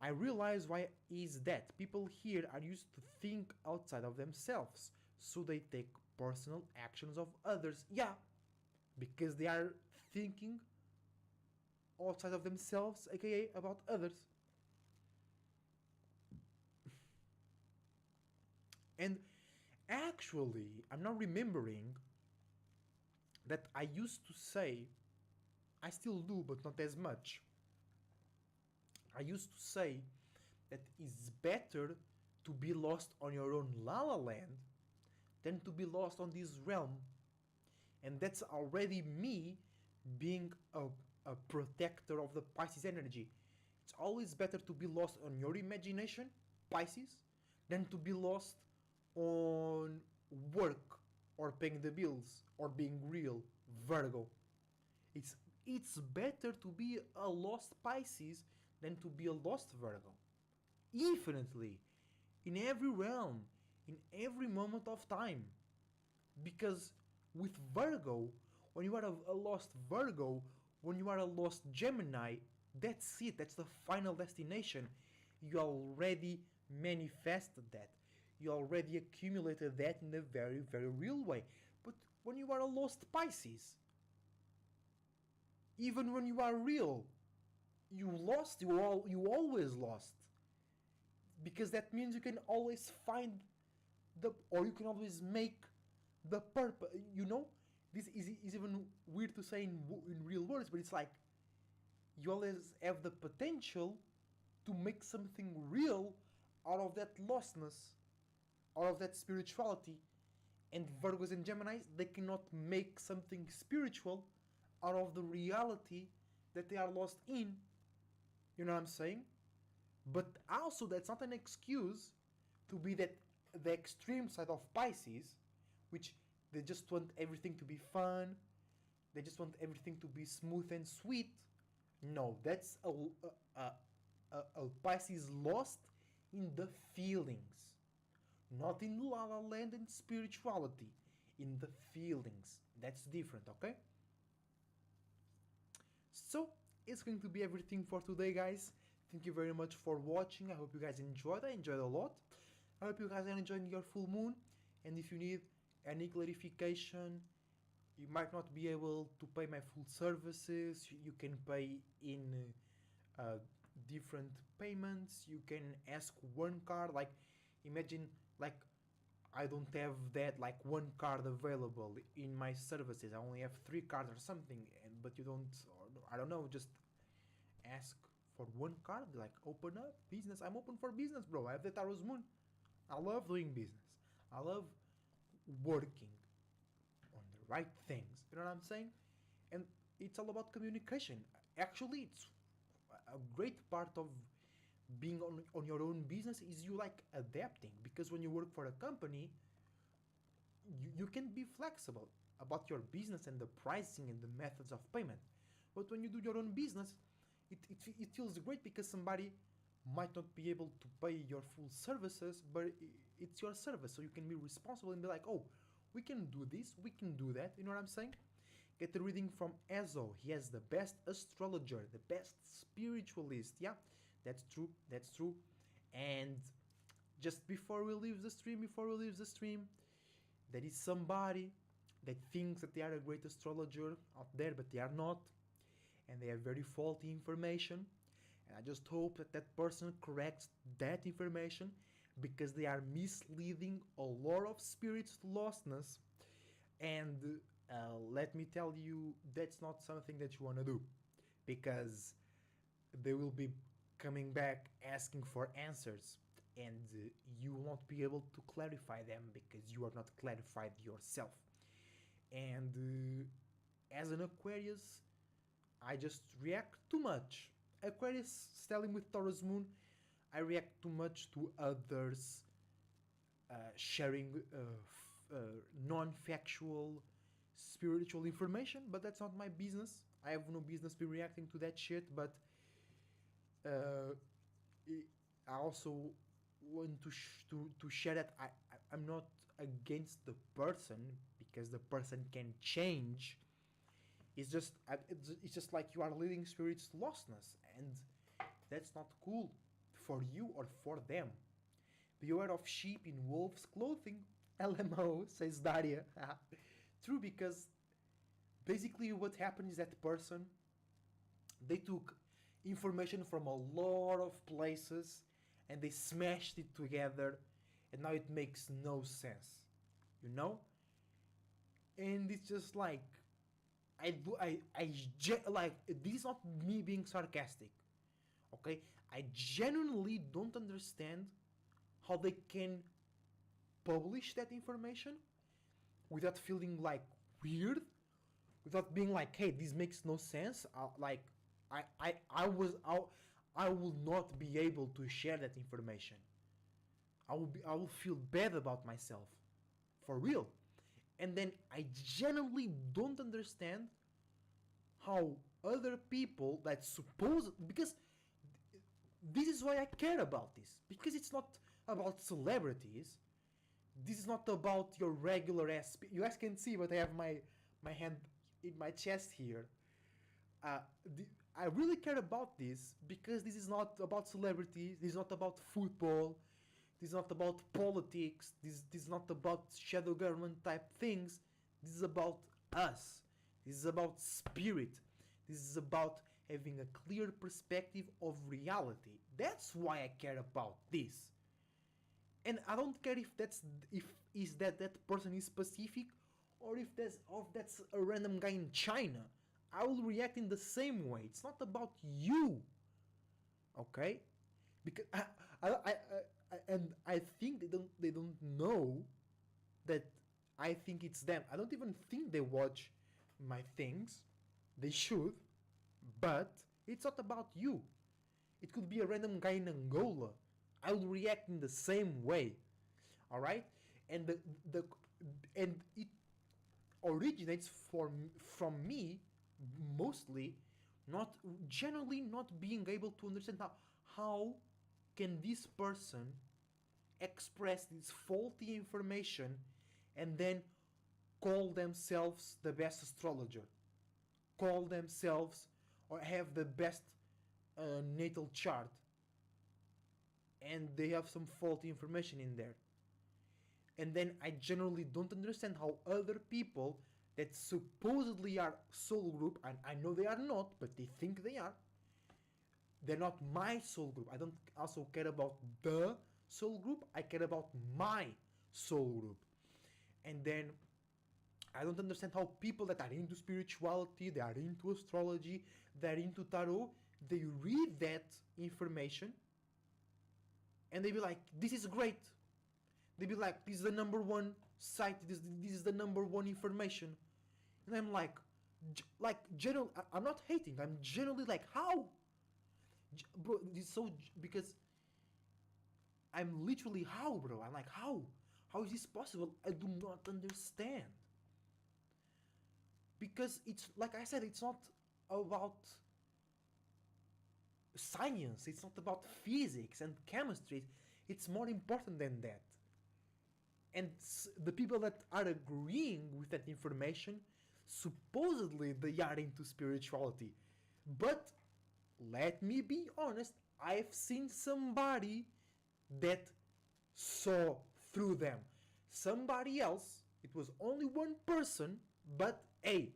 I realize why is that people here are used to think outside of themselves, so they take personal actions of others. Yeah, because they are thinking outside of themselves, aka about others. And actually, I'm now remembering that I used to say, I still do, but not as much. I used to say that it's better to be lost on your own La La Land than to be lost on this realm. And that's already me being a protector of the Pisces energy. It's always better to be lost on your imagination, Pisces, than to be lost on work or paying the bills or being real, Virgo. It's it's better to be a lost Pisces than to be a lost Virgo. Infinitely, in every realm, in every moment of time. Because with Virgo, when you are a lost Virgo, when you are a lost Gemini, that's it, that's the final destination. You already manifested that. You already accumulated that in a very, very real way. But when you are a lost Pisces, even when you are real, you always lost. Because that means you can always find or you can always make the purpose. You know, this is even weird to say in real words, but it's like you always have the potential to make something real out of that lostness, out of that spirituality. And Virgos and Geminis, they cannot make something spiritual out of the reality that they are lost in. You know what I'm saying? But also, that's not an excuse to be that the extreme side of Pisces, which they just want everything to be fun, they just want everything to be smooth and sweet. No, that's a Pisces lost in the feelings, not in La La Land and spirituality, in the feelings. That's different, okay? So, it's going to be everything for today, guys. Thank you very much for watching. I hope you guys enjoyed. I enjoyed a lot. I hope you guys are enjoying your full moon. And if you need any clarification, you might not be able to pay my full services. You can pay in different payments. You can ask one card. Like, imagine, like, I don't have that, like, one card available in my services. I only have 3 cards or something. But you don't, or, I don't know, just ask for one card. Like, open up business. I'm open for business, bro. I have the Tarot's moon. I love doing business. I love working on the right things. You know what I'm saying? And it's all about communication. Actually, it's a great part of being on your own business is you like adapting, because when you work for a company, you can be flexible about your business and the pricing and the methods of payment. But when you do your own business, it feels great because somebody might not be able to pay your full services, but it's your service, so you can be responsible and be like, oh, we can do this, we can do that. You know what I'm saying? Get the reading from Ezo. He has the best astrologer, the best spiritualist. Yeah, that's true. That's true. And just before we leave the stream, there is somebody that thinks that they are a great astrologer out there, but they are not, and they have very faulty information. And I just hope that that person corrects that information, because they are misleading a lot of spirits to lostness. And let me tell you, that's not something that you want to do, because they will be coming back asking for answers, and you won't be able to clarify them because you are not clarified yourself. And as an Aquarius, I just react too much. Aquarius stellium with Taurus moon, I react too much to others sharing non-factual spiritual information, but that's not my business. I have no business be reacting to that shit. But uh, I also want to share that I'm not against the person, because the person can change. It's just like you are leading spirits to lostness, and that's not cool for you or for them. Beware of sheep in wolves' clothing. LMO, says Daria. True, because basically what happened is that person, they took information from a lot of places and they smashed it together, and now it makes no sense, you know. And it's just like, like, this is not me being sarcastic, okay? I genuinely don't understand how they can publish that information without feeling like weird, without being like, hey, this makes no sense. Like, I will not be able to share that information. I will feel bad about myself, for real. And then I genuinely don't understand how other people that suppose, because this is why I care about this, because it's not about celebrities. This is not about your regular ass. You guys can see, but I have my hand in my chest here. Uh, I really care about this because this is not about celebrities. This is not about football. This is not about politics. This is not about shadow government type things. This is about us. This is about spirit. This is about having a clear perspective of reality. That's why I care about this. And I don't care if that person is Pacific, or if that's a random guy in China. I will react in the same way. It's not about you, okay? Because and I think they don't know that I think it's them. I don't even think they watch my things. They should, but it's not about you. It could be a random guy in Angola. I will react in the same way. All right, and the and it originates from me mostly not generally not being able to understand how can this person express this faulty information and then call themselves the best astrologer, call themselves or have the best natal chart, and they have some faulty information in there. And then I generally don't understand how other people that supposedly are SoulGroup, and I know they are not, but they think they are. They're not my SoulGroup. I don't also care about the SoulGroup. I care about my SoulGroup. And then I don't understand how people that are into spirituality, they are into astrology, they're into tarot, they read that information and they be like, this is great. They be like, this is the number one site, this is the number one information. And I'm like generally, I'm not hating, I'm generally like, how? Bro, it's so, because I'm literally, how, bro? I'm like, how? How is this possible? I do not understand. Because it's, like I said, it's not about science, it's not about physics and chemistry. It's more important than that. And the people that are agreeing with that information, supposedly they are into spirituality. But let me be honest, I've seen somebody that saw through them. Somebody else, it was only one person, but hey,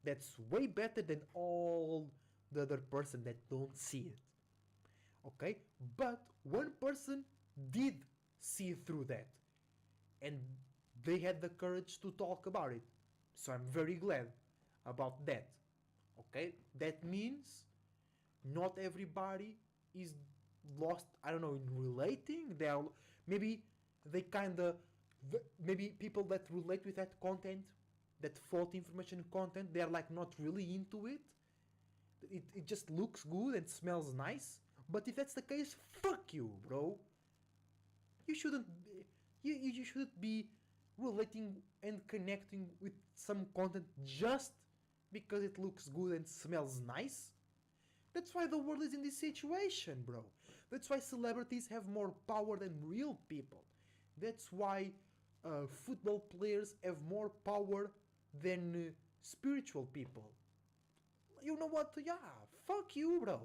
that's way better than all the other person that don't see it. Okay? But one person did see through that. And they had the courage to talk about it. So I'm very glad about that. Okay, that means not everybody is lost, I don't know, in relating. They are, maybe they kind of, maybe people that relate with that content, that faulty information content, they are like not really into it. It just looks good and smells nice. But if that's the case, fuck you, bro. You shouldn't be, you shouldn't be relating and connecting with some content just because it looks good and smells nice. That's why the world is in this situation, bro. That's why celebrities have more power than real people. That's why football players have more power than spiritual people. You know what? Yeah, fuck you, bro.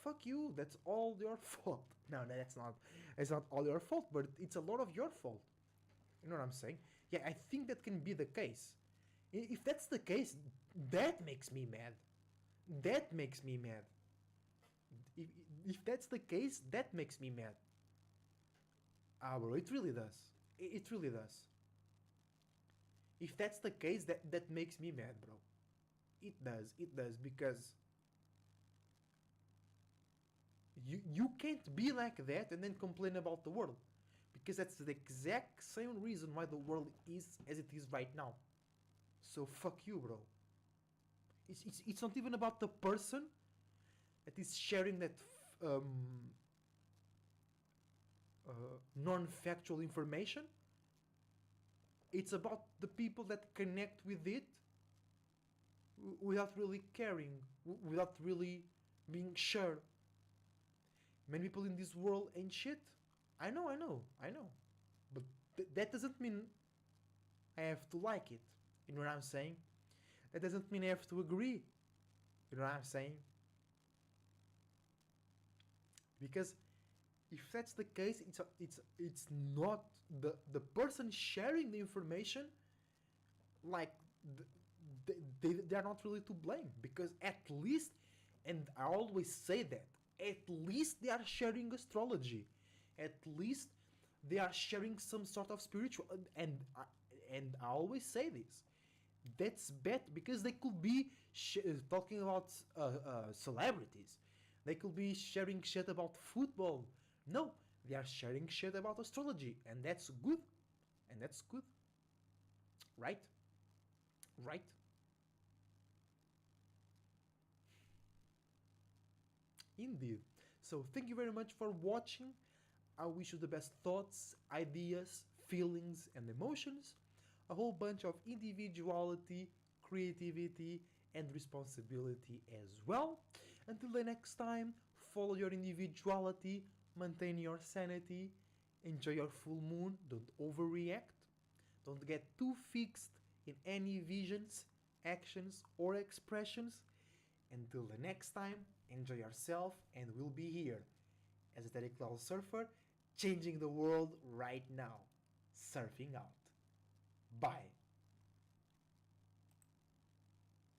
Fuck you. That's all your fault. No, that's not. It's not all your fault, but it's a lot of your fault. You know what I'm saying? Yeah, I think that can be the case. If that's the case, that makes me mad. That makes me mad. If, if that's the case, that makes me mad. Ah, bro, it really does. It really does. If that's the case, that makes me mad, bro. It does. It does because you can't be like that and then complain about the world, because that's the exact same reason why the world is as it is right now. So fuck you, bro. It's not even about the person that is sharing that non-factual information. It's about the people that connect with it without really caring, without really being sure. Many people in this world ain't shit. I know. But that doesn't mean I have to like it. You know what I'm saying? That doesn't mean I have to agree. You know what I'm saying? Because if that's the case, it's not the person sharing the information, like they are not really to blame, because at least, and I always say that, at least they are sharing astrology, at least they are sharing some sort of spiritual, and I always say this, that's bad, because they could be talking about celebrities, they could be sharing shit about football. No, they are sharing shit about astrology, and that's good, and that's good, right? Right? Indeed. So thank you very much for watching. I wish you the best thoughts, ideas, feelings, and emotions. A whole bunch of individuality, creativity, and responsibility as well. Until the next time, follow your individuality, maintain your sanity, enjoy your full moon, don't overreact, don't get too fixed in any visions, actions, or expressions. Until the next time, enjoy yourself, and we'll be here as a Static Cloud Surfer, changing the world right now. Surfing out. Bye.